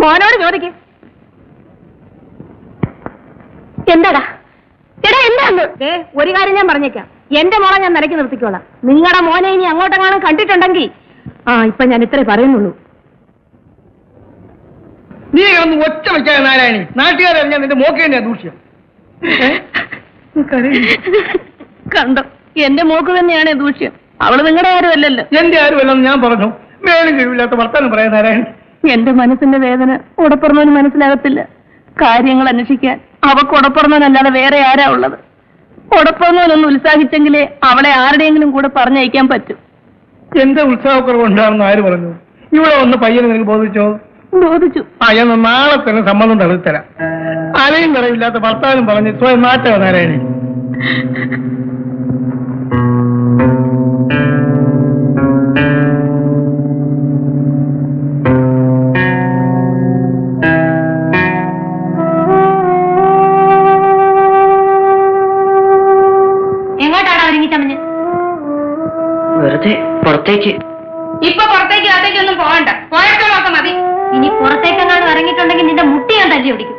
മോനോട് ചോദിക്ക്. എന്താടാ? എടാ, എന്താന്ന്? ഒരു കാര്യം ഞാൻ പറഞ്ഞേക്കാം, എന്റെ മോളെ ഞാൻ നിലയ്ക്ക് നിർത്തിക്കോളാം. നിങ്ങളുടെ മോനെ ഇനി അങ്ങോട്ടെങ്ങാനും കണ്ടിട്ടുണ്ടെങ്കിൽ ഇപ്പൊ ഞാൻ ഇത്രേ പറയുന്നുള്ളൂ. നീ ഒന്ന് ഒച്ച വെക്കാൻ നാരായണി, നാട്ടുകാരറിഞ്ഞാൽ നിന്റെ മോക്ക് തന്നെയാ ദൂഷ്യം. കണ്ടോ, എന്റെ മോക്ക് തന്നെയാണ് ദൂഷ്യം. അവള് നിങ്ങളുടെ ആരും അല്ലല്ലോ. എന്റെ ആരുമല്ലെന്ന് ഞാൻ പറഞ്ഞു. വേലും കഴിവില്ലാത്ത വർത്താനം പറയാൻ നാരായണി. എന്റെ മനസ്സിന്റെ വേദന ഉടപ്പുറന്നവന് മനസ്സിലാകത്തില്ല. കാര്യങ്ങൾ അന്വേഷിക്കാൻ അവക്ക് ഉടപ്പുറന്നവനല്ലാതെ വേറെ ആരാ ഉള്ളത്? ഉടപ്പുറന്നവനൊന്ന് ഉത്സാഹിച്ചെങ്കിലേ അവളെ ആരുടെയെങ്കിലും കൂടെ പറഞ്ഞയക്കാൻ പറ്റും. എന്റെ ഉത്സാഹക്കുറവ് ഉണ്ടാകുന്ന ആര് പറഞ്ഞു? ഇവിടെ വന്ന് പയ്യനെ നിനക്ക് ബോധിച്ചോ? ബോധിച്ചു. ഞാൻ നാളെ തന്നെ സമ്മതം തള്ളിത്തരാം. അലയും നിറവില്ലാത്ത ഭർത്താവിനും പറഞ്ഞ് സ്വയം നാട്ടുക നാരായണി. എങ്ങോട്ടാണ് ഒരുങ്ങിച്ചമ്മഞ്ഞ്? വെറുതെ പുറത്തേക്ക്. ഇപ്പൊ പുറത്തേക്ക് അകത്തേക്കൊന്നും പോകണ്ട, പോയപ്പോഴൊക്കെ മതി. ഇനി പുറത്തേക്കെങ്ങാനും ഇറങ്ങിയിട്ടുണ്ടെങ്കിൽ നിന്റെ മുട്ടി ഞാൻ തല്ലി ഓടിക്കും.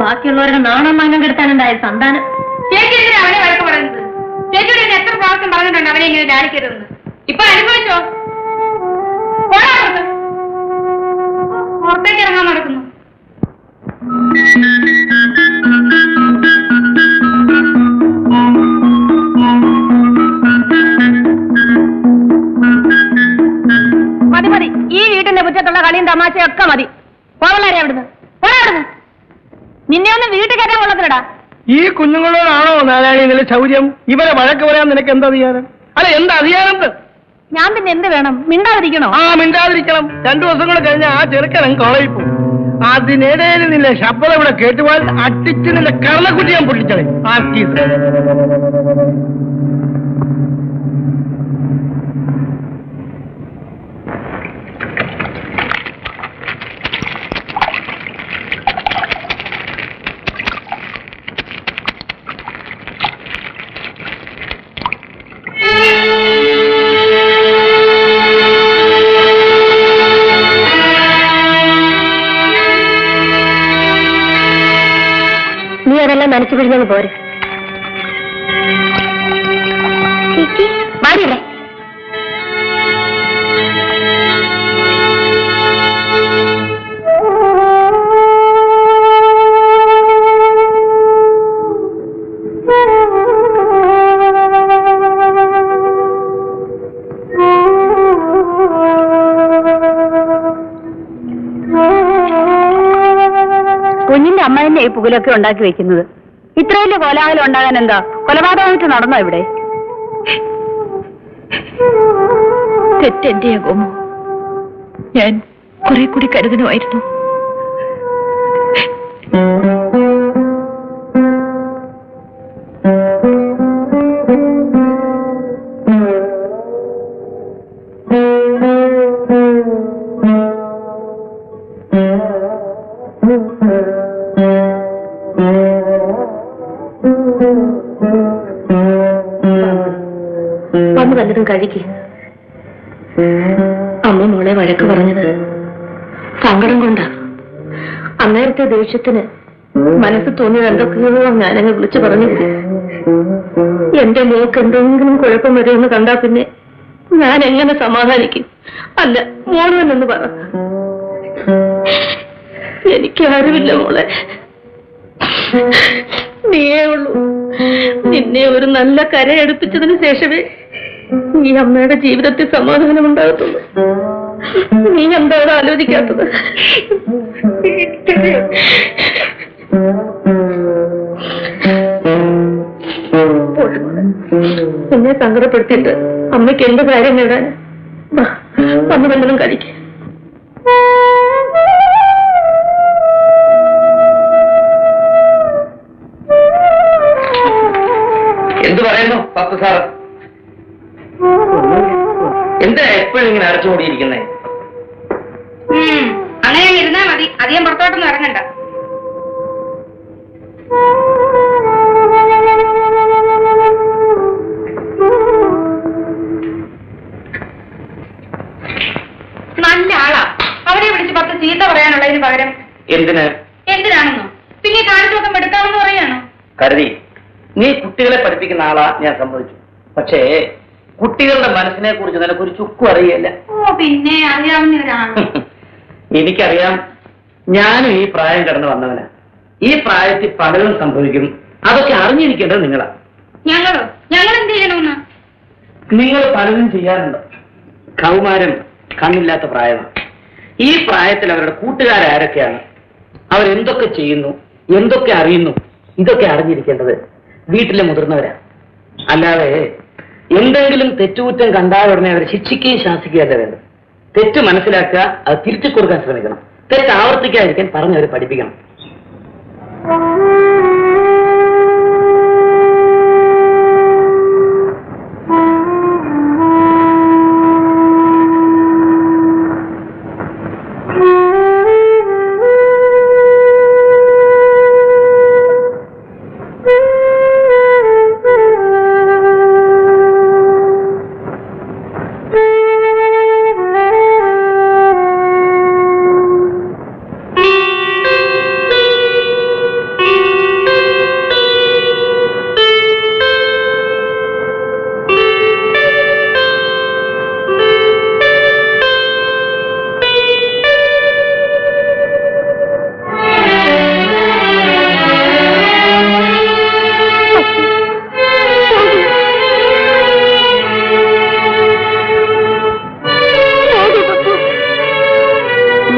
ബാക്കിയുള്ളവരുടെ നാണം മാനം കെടുത്താനുണ്ടായ സന്താനം. ചേച്ചി എന്തിനാ അവനെ വഴക്ക് പറയുന്നത്? ചേച്ചിയുടെ എന്നെ എത്ര പ്രാവശ്യം പറഞ്ഞിട്ടുണ്ട് അവനെ ഇങ്ങനെ ധ്യാനിക്കരുതെന്ന്. ഇപ്പൊ അനുഭവിച്ചോ? പോടാ പുറത്ത്. പുറത്തേക്ക് ഇറങ്ങാൻ നടക്കുന്നു. മതി മതി, ഈ വീട്ടിന്റെ മുറ്റത്തുള്ള കളിയും തമാശയൊക്കെ മതി. പോവള്ളാരെ അവിടുന്ന്, പോടാ അവിടുന്ന്. നിന്നെ ഒന്ന് വീട്ടിൽ കയറ്റാൻ കൊള്ളത്തില്ലടാ. ഈ കുഞ്ഞുങ്ങളോടാണോ നാരായണി നില ചൗര്യം? ഇവരെ വഴക്ക് പറയാൻ നിനക്ക് എന്താ അധികാരം? അല്ല, എന്താ അധികാരം? ഞാൻ പിന്നെ എന്ത് വേണം? മിണ്ടാതിരിക്കണോ? മിണ്ടാതിരിക്കണം. 2 ദിവസം കൂടെ കഴിഞ്ഞാൽ ആ ചെറുക്കൻ കോളേജിൽ പോകും. അതിനിടയിൽ നിന്റെ ശബ്ദം ഇവിടെ കേട്ടുപോയാൽ അട്ടിച്ച് നിന്റെ കർണക്കുട്ടി ഞാൻ പൊട്ടിച്ചത്. നീ അതെല്ലാം നനച്ചു പിടിഞ്ഞു പോരെ. മാറിയല്ലേ? കുഞ്ഞിന്റെ അമ്മ തന്നെ ഈ പുകലൊക്കെ ഉണ്ടാക്കി വെക്കുന്നത്. ഇത്ര വലിയ കോലാഹലം ഉണ്ടാകാൻ എന്താ കൊലപാതകമായിട്ട് നടന്നോ ഇവിടെ? തെറ്റെന്റെ ഗോമോ, ഞാൻ കുറെ കൂടി കരുതണമായിരുന്നു. വന്ന് വല്ലതും കഴിക്ക്. അമ്മ മോളെ വഴക്ക് പറഞ്ഞത് സങ്കടം കൊണ്ടാ. അന്നേരത്തെ ദേഷ്യത്തിന് മനസ്സ് തോന്നിയത് എന്തൊക്കെയോ ഞാനങ്ങ് വിളിച്ചു പറഞ്ഞു. എന്റെ മോക്ക് എന്തെങ്കിലും കുഴപ്പം വരുമെന്ന് കണ്ടാ പിന്നെ ഞാൻ എങ്ങനെ സമാധാനിക്കും? അല്ല, മോളെന്ന് പറ. എനിക്ക് ആരുമില്ല മോളെ, നീയേ ഉള്ളൂ. നിന്നെ ഒരു നല്ല കരയെടുപ്പിച്ചതിന് ശേഷമേ ഈ അമ്മയുടെ ജീവിതത്തിൽ സമാധാനം ഉണ്ടാകത്തുള്ളൂ. നീ എന്താ ആലോചിക്കാത്തത്? എന്നെ സങ്കടപ്പെടുത്തിയിട്ട് അമ്മയ്ക്ക് എന്ത് കാര്യം നേടാൻ? വന്നു വല്ലതും കഴിക്കും. എന്ത് പറയുന്നു പത്ത് സാർ? എന്താ എപ്പോഴും ഇങ്ങനെ അടച്ചുകൂടിയിരിക്കുന്നേ? അങ്ങനെ ഇരുന്നാ മതി, അധികം പുറത്തോട്ടൊന്നും ഇറങ്ങണ്ട. നല്ല ആളാ, അവരെ വിളിച്ച് 10 ചീത്ത പറയാനുള്ളതിന് പകരം എന്തിനാണെന്നോ പിന്നെ കാണിച്ചൊക്കെ എടുക്കാമെന്ന് പറയാണോ? കരുതി നീ കുട്ടികളെ പഠിപ്പിക്കുന്ന ആളാ, ഞാൻ സമ്മതിച്ചു. പക്ഷേ കുട്ടികളുടെ മനസ്സിനെ കുറിച്ച് നിനക്കൊരു ചുക്കും അറിയില്ല. ഓ പിന്നെ അറിയാവുന്നവരാണ്. എനിക്കറിയാം, ഞാനും ഈ പ്രായം കടന്നു വന്നവനാ. ഈ പ്രായത്തിൽ പലതും സംഭവിക്കും, അതൊക്കെ അറിഞ്ഞിരിക്കേണ്ടത് നിങ്ങളാ. ഞങ്ങൾ എന്ത് ചെയ്യണമെന്ന്? നിങ്ങൾ പലതും ചെയ്യാറുണ്ട്. കൗമാരം കണ്ണില്ലാത്ത പ്രായമാണ്. ഈ പ്രായത്തിൽ അവരുടെ കൂട്ടുകാരാരൊക്കെയാണ്, അവരെന്തൊക്കെ ചെയ്യുന്നു, എന്തൊക്കെ അറിയുന്നു, ഇതൊക്കെ അറിഞ്ഞിരിക്കേണ്ടത് വീട്ടിലെ മുതിർന്നവരാ. അല്ലാതെ എന്തെങ്കിലും തെറ്റുകുറ്റം കണ്ടാൽ ഉടനെ അവരെ ശിക്ഷിക്കുകയും ശാസിക്കുകയല്ല വേണ്ടത്. തെറ്റ് മനസ്സിലാക്കുക, അത് തിരിച്ചു കൊടുക്കാൻ ശ്രമിക്കണം. തെറ്റ് ആവർത്തിക്കാതിരിക്കാൻ പറഞ്ഞവരെ പഠിപ്പിക്കണം.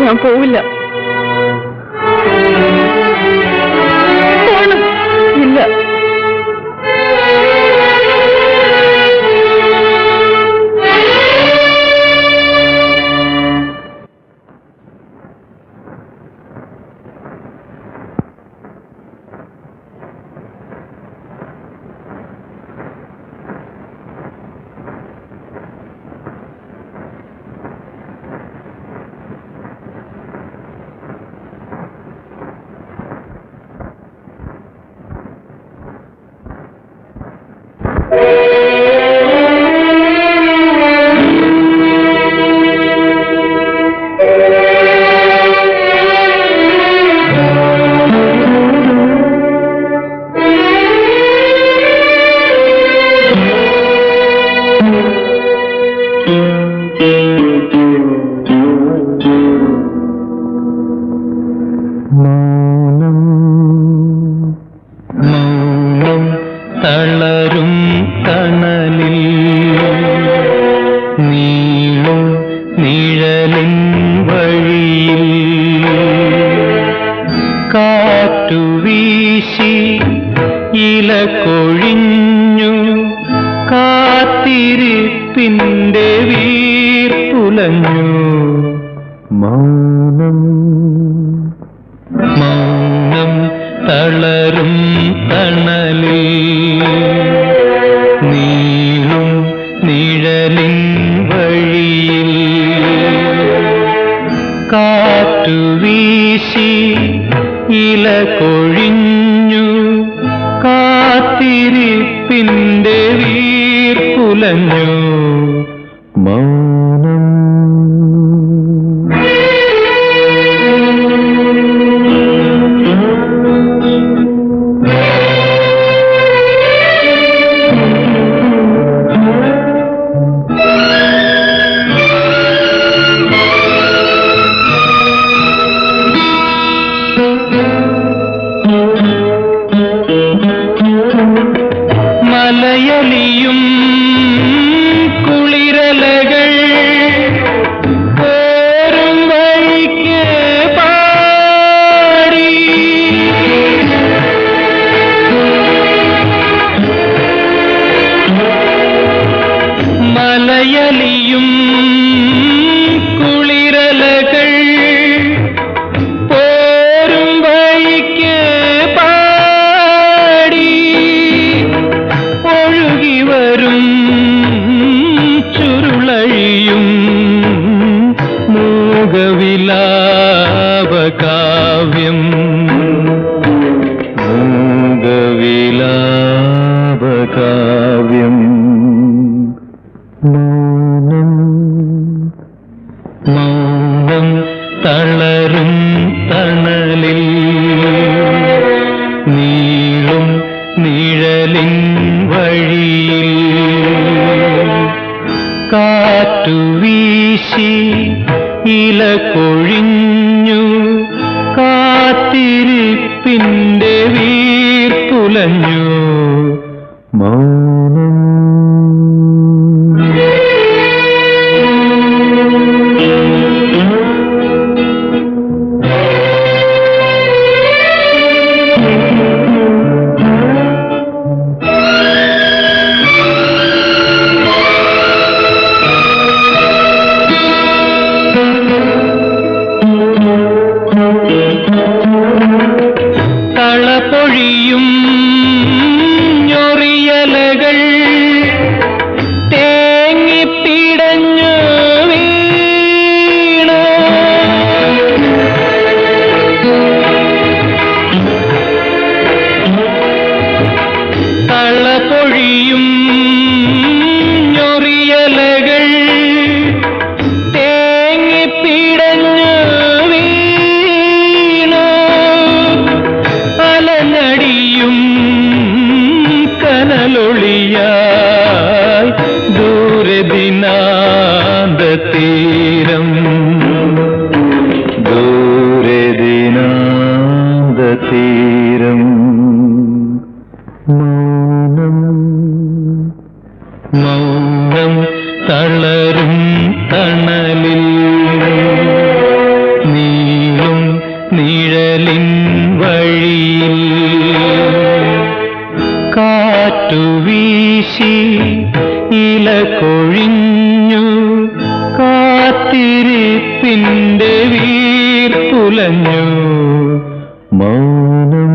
ഞാൻ പോവില്ല. ഇല്ല. തളരും തണലിൽ നീളും നിഴലിൻ വഴിയിൽ കാറ്റുവീശി ഇല കൊഴിഞ്ഞു കാത്തിരിപ്പിന്റെ വീർപ്പുലഞ്ഞു മൗനം മൗനം തളരും തണലിൽ നീളും നിഴലിൻ വഴിയിൽ കാറ്റുവീശി ഇല കൊഴിഞ്ഞു കാത്തിരിപ്പിന്റെ വീർപ്പുലഞ്ഞു മൗനം അലിയും കുളിരലകൾ പോരും വഴിക്ക് പാടി ഒഴുകി വരും ചുരുളഴിയും മൂകവിലാപകാവ്യം മൂകവിലാപകാവ്യം മൗനം മൗനം തളരും തണലിൽ നീളും നിഴലിൻ വഴിയിൽ കാറ്റുവീശി ഇല കൊഴിഞ്ഞു കാത്തിരിപ്പിന്റെ വീർപ്പുലഞ്ഞു മൗനം കളപൊഴിയും ഞൊറിയലകൾ തേങ്ങിപ്പിടഞ്ഞു വീണ കളപൊഴിയും ഞൊറിയലകൾ തേങ്ങിപ്പിടഞ്ഞു വീണ അലനടിയും കനലൊളിയായി ദൂരെ ദിനാന്ത തീരം ദൂരെ ദിനാന്ത തീരം മൗനം മൗനം തളരും തണലിൽ നീളും നിഴലിൻ വഴിയിൽ കാറ്റുവീശി ഇല കൊഴിഞ്ഞു കാത്തിരിപ്പിന്റെ വീർപ്പുലഞ്ഞു മൗനം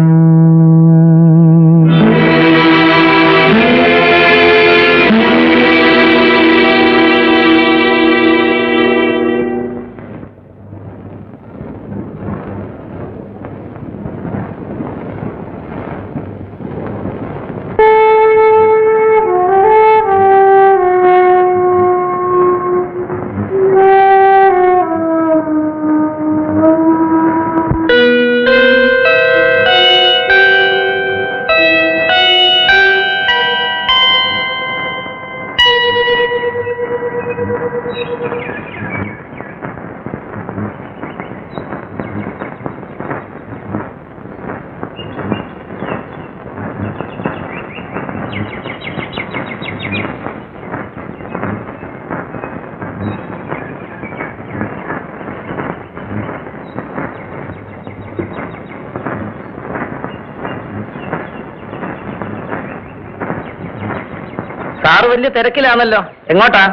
സാറ് വലിയ തിരക്കിലാണല്ലോ. എങ്ങോട്ടാ?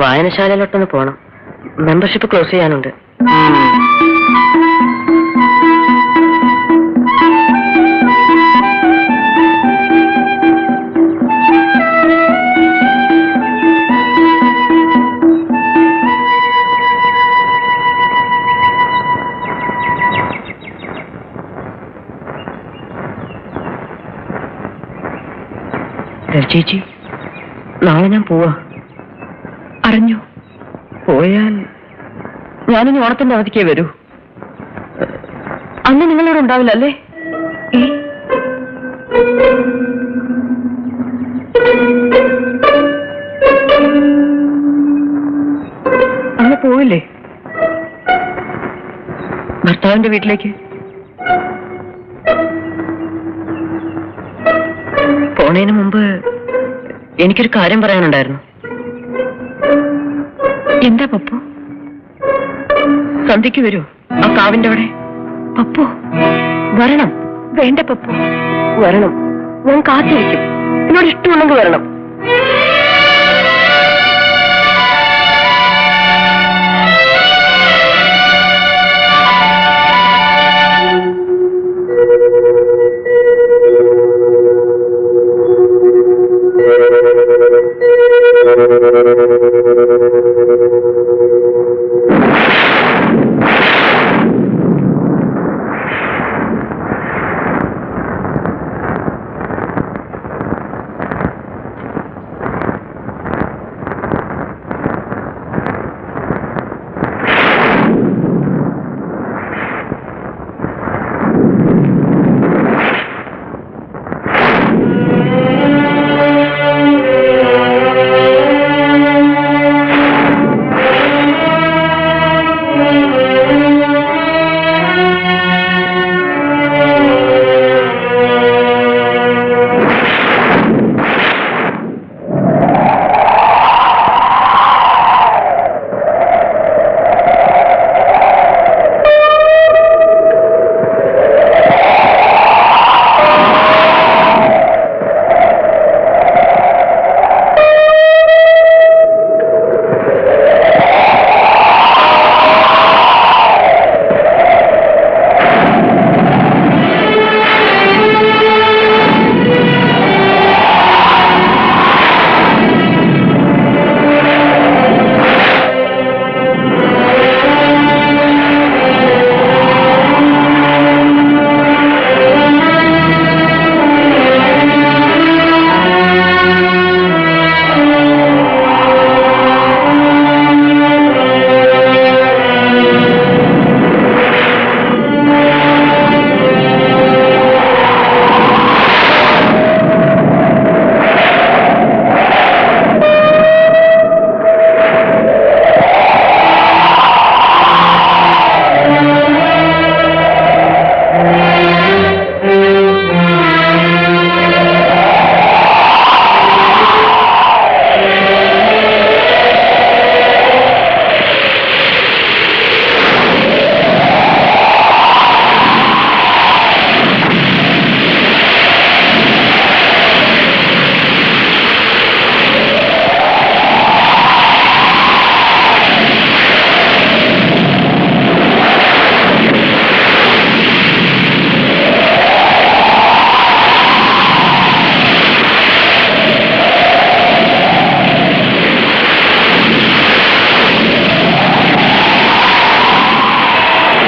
വായനശാലയിലോട്ടൊന്ന് പോണം. മെമ്പർഷിപ്പ് ക്ലോസ് ചെയ്യാനുണ്ട്. ചേച്ചി, നാളെ ഞാൻ പോവാ. അറിഞ്ഞു? പോയാൽ ഞാനിനി ഓണത്തിന്റെ അവധിക്കേ വരൂ. അന്ന് നിങ്ങളിവിടെ ഉണ്ടാവില്ല അല്ലേ? അന്ന് പോവില്ലേ ഭർത്താവിന്റെ വീട്ടിലേക്ക്? പോണേന് മുമ്പ് എനിക്കൊരു കാര്യം പറയാനുണ്ടായിരുന്നു. എന്താ പപ്പു? സന്ധ്യക്ക് വരൂ ആ കാവിന്റെ അവിടെ. പപ്പു വരണം. വേണ്ട പപ്പു, വരണം. ഞാൻ കാത്തിരിക്കും. എന്നോട് ഇഷ്ടമുണ്ടെങ്കിൽ വരണം.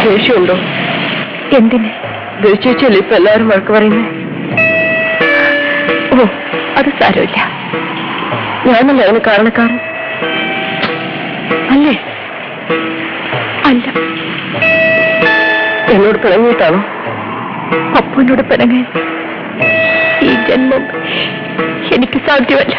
ദേഷ്യമുണ്ടോ? എന്തിന്? ദേഷ്യമല്ലേ ഇപ്പൊ എല്ലാവരും വഴക്ക് പറയുന്നേ? ഓ, അത് സാരമില്ല. ഞാനല്ലേ അതിന് കാരണക്കാരൻ? അല്ലേ? അല്ല. എന്നോട് പിണങ്ങിയിട്ടാണോ? അപ്പുവിനോട് പിണങ്ങാൻ ഈ ജന്മം എനിക്ക് സാധ്യമല്ല.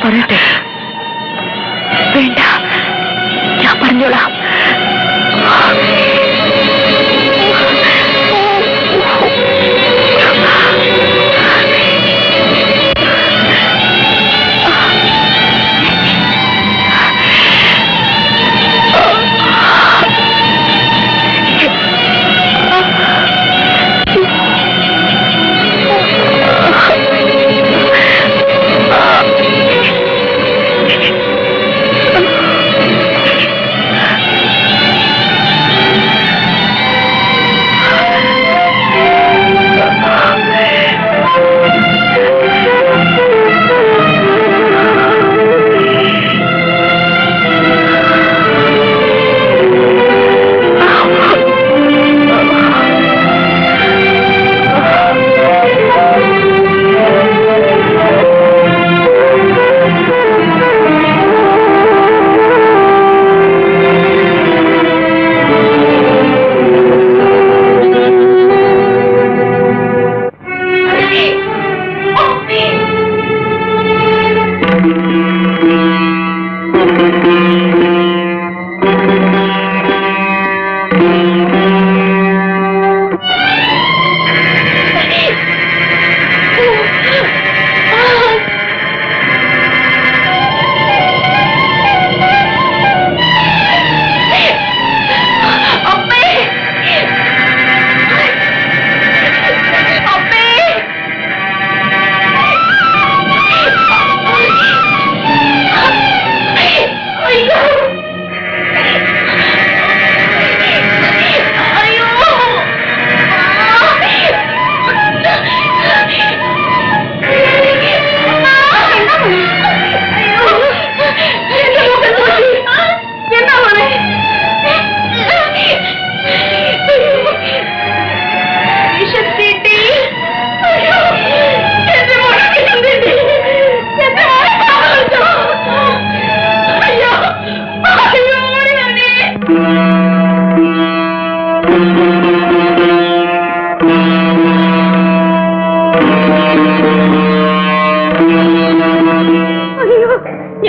പറയട്ടെ? വേണ്ട, ഞാൻ പറഞ്ഞോളാം.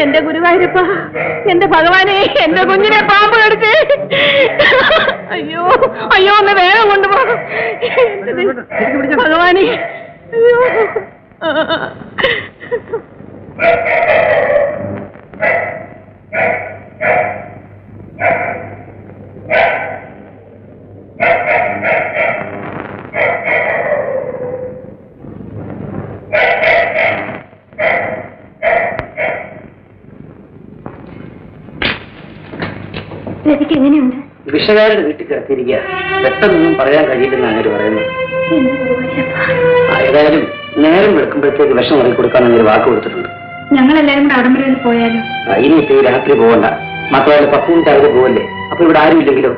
എന്റെ ഗുരുവായൂരപ്പ, എന്റെ ഭഗവാനെ, എന്റെ കുഞ്ഞിനെ പാമ്പ് കടിച്ച്. അയ്യോ അയ്യോ, ഒന്ന് വേഗം കൊണ്ടുപോ ഭഗവാനെ. അയ്യോ. എങ്ങനെയുണ്ട്? വിഷകാരുടെ വീട്ടിൽ കിടത്തിയിരിക്കുക. പെട്ടെന്നൊന്നും പറയാൻ കഴിയില്ലെന്ന് അങ്ങനെ പറയുന്നു. ഏതായാലും നേരം വെളുക്കുമ്പോഴത്തേക്ക് വിഷം ഇറക്കി കൊടുക്കാൻ അങ്ങനെ വാക്ക് കൊടുത്തിട്ടുണ്ട്. ഞങ്ങളെല്ലാരും കൂടെ അവിടം വരെ പോയാലോ? ഇനിയിപ്പോ ഈ രാത്രി പോകണ്ട. മാത്രമല്ല 10 മിനിറ്റ് അവര് പോവല്ലേ, അപ്പൊ ഇവിടെ ആരും ഇല്ലെങ്കിലോ?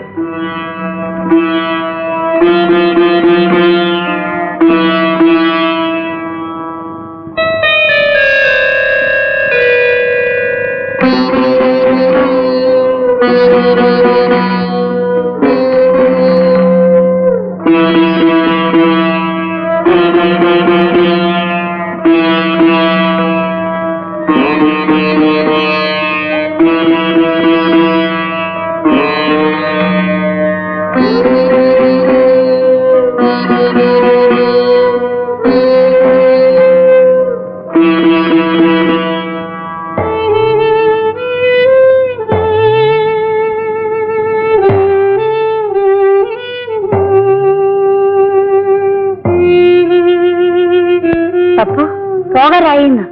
പോകാറായിന്ന്.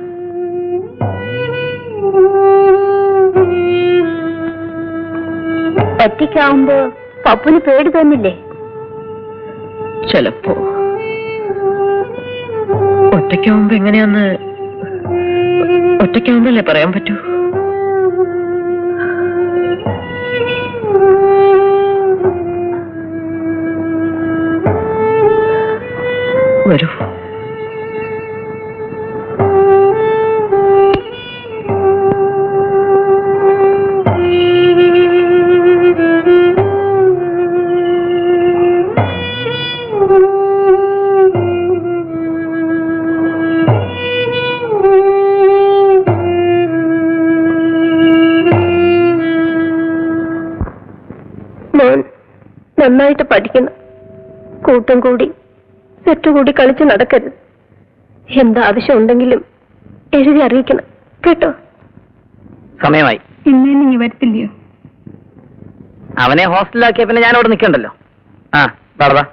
ഒറ്റയ്ക്കാവുമ്പോ പപ്പുന് പേടി തോന്നില്ലേ? ചിലപ്പോ. ഒറ്റയ്ക്കാവുമ്പോ എങ്ങനെയാന്ന് ഒറ്റയ്ക്കാവുമ്പല്ലേ പറയാൻ പറ്റൂ. വരൂ. നന്നായിട്ട് പഠിക്കണം. കൂട്ടം കൂടി സെറ്റുകൂടി കളിച്ച് നടക്കരുത്. എന്താവശ്യം ഉണ്ടെങ്കിലും എഴുതി അറിയിക്കണം കേട്ടോ. സമയമായി. ഇന്നേ നീ വരത്തില്ലയോ? അവനെ ഹോസ്റ്റലിലാക്കിയ പിന്നെ ഞാൻ അവിടെ നിൽക്കണ്ടല്ലോ. ആ, വളർത്താ.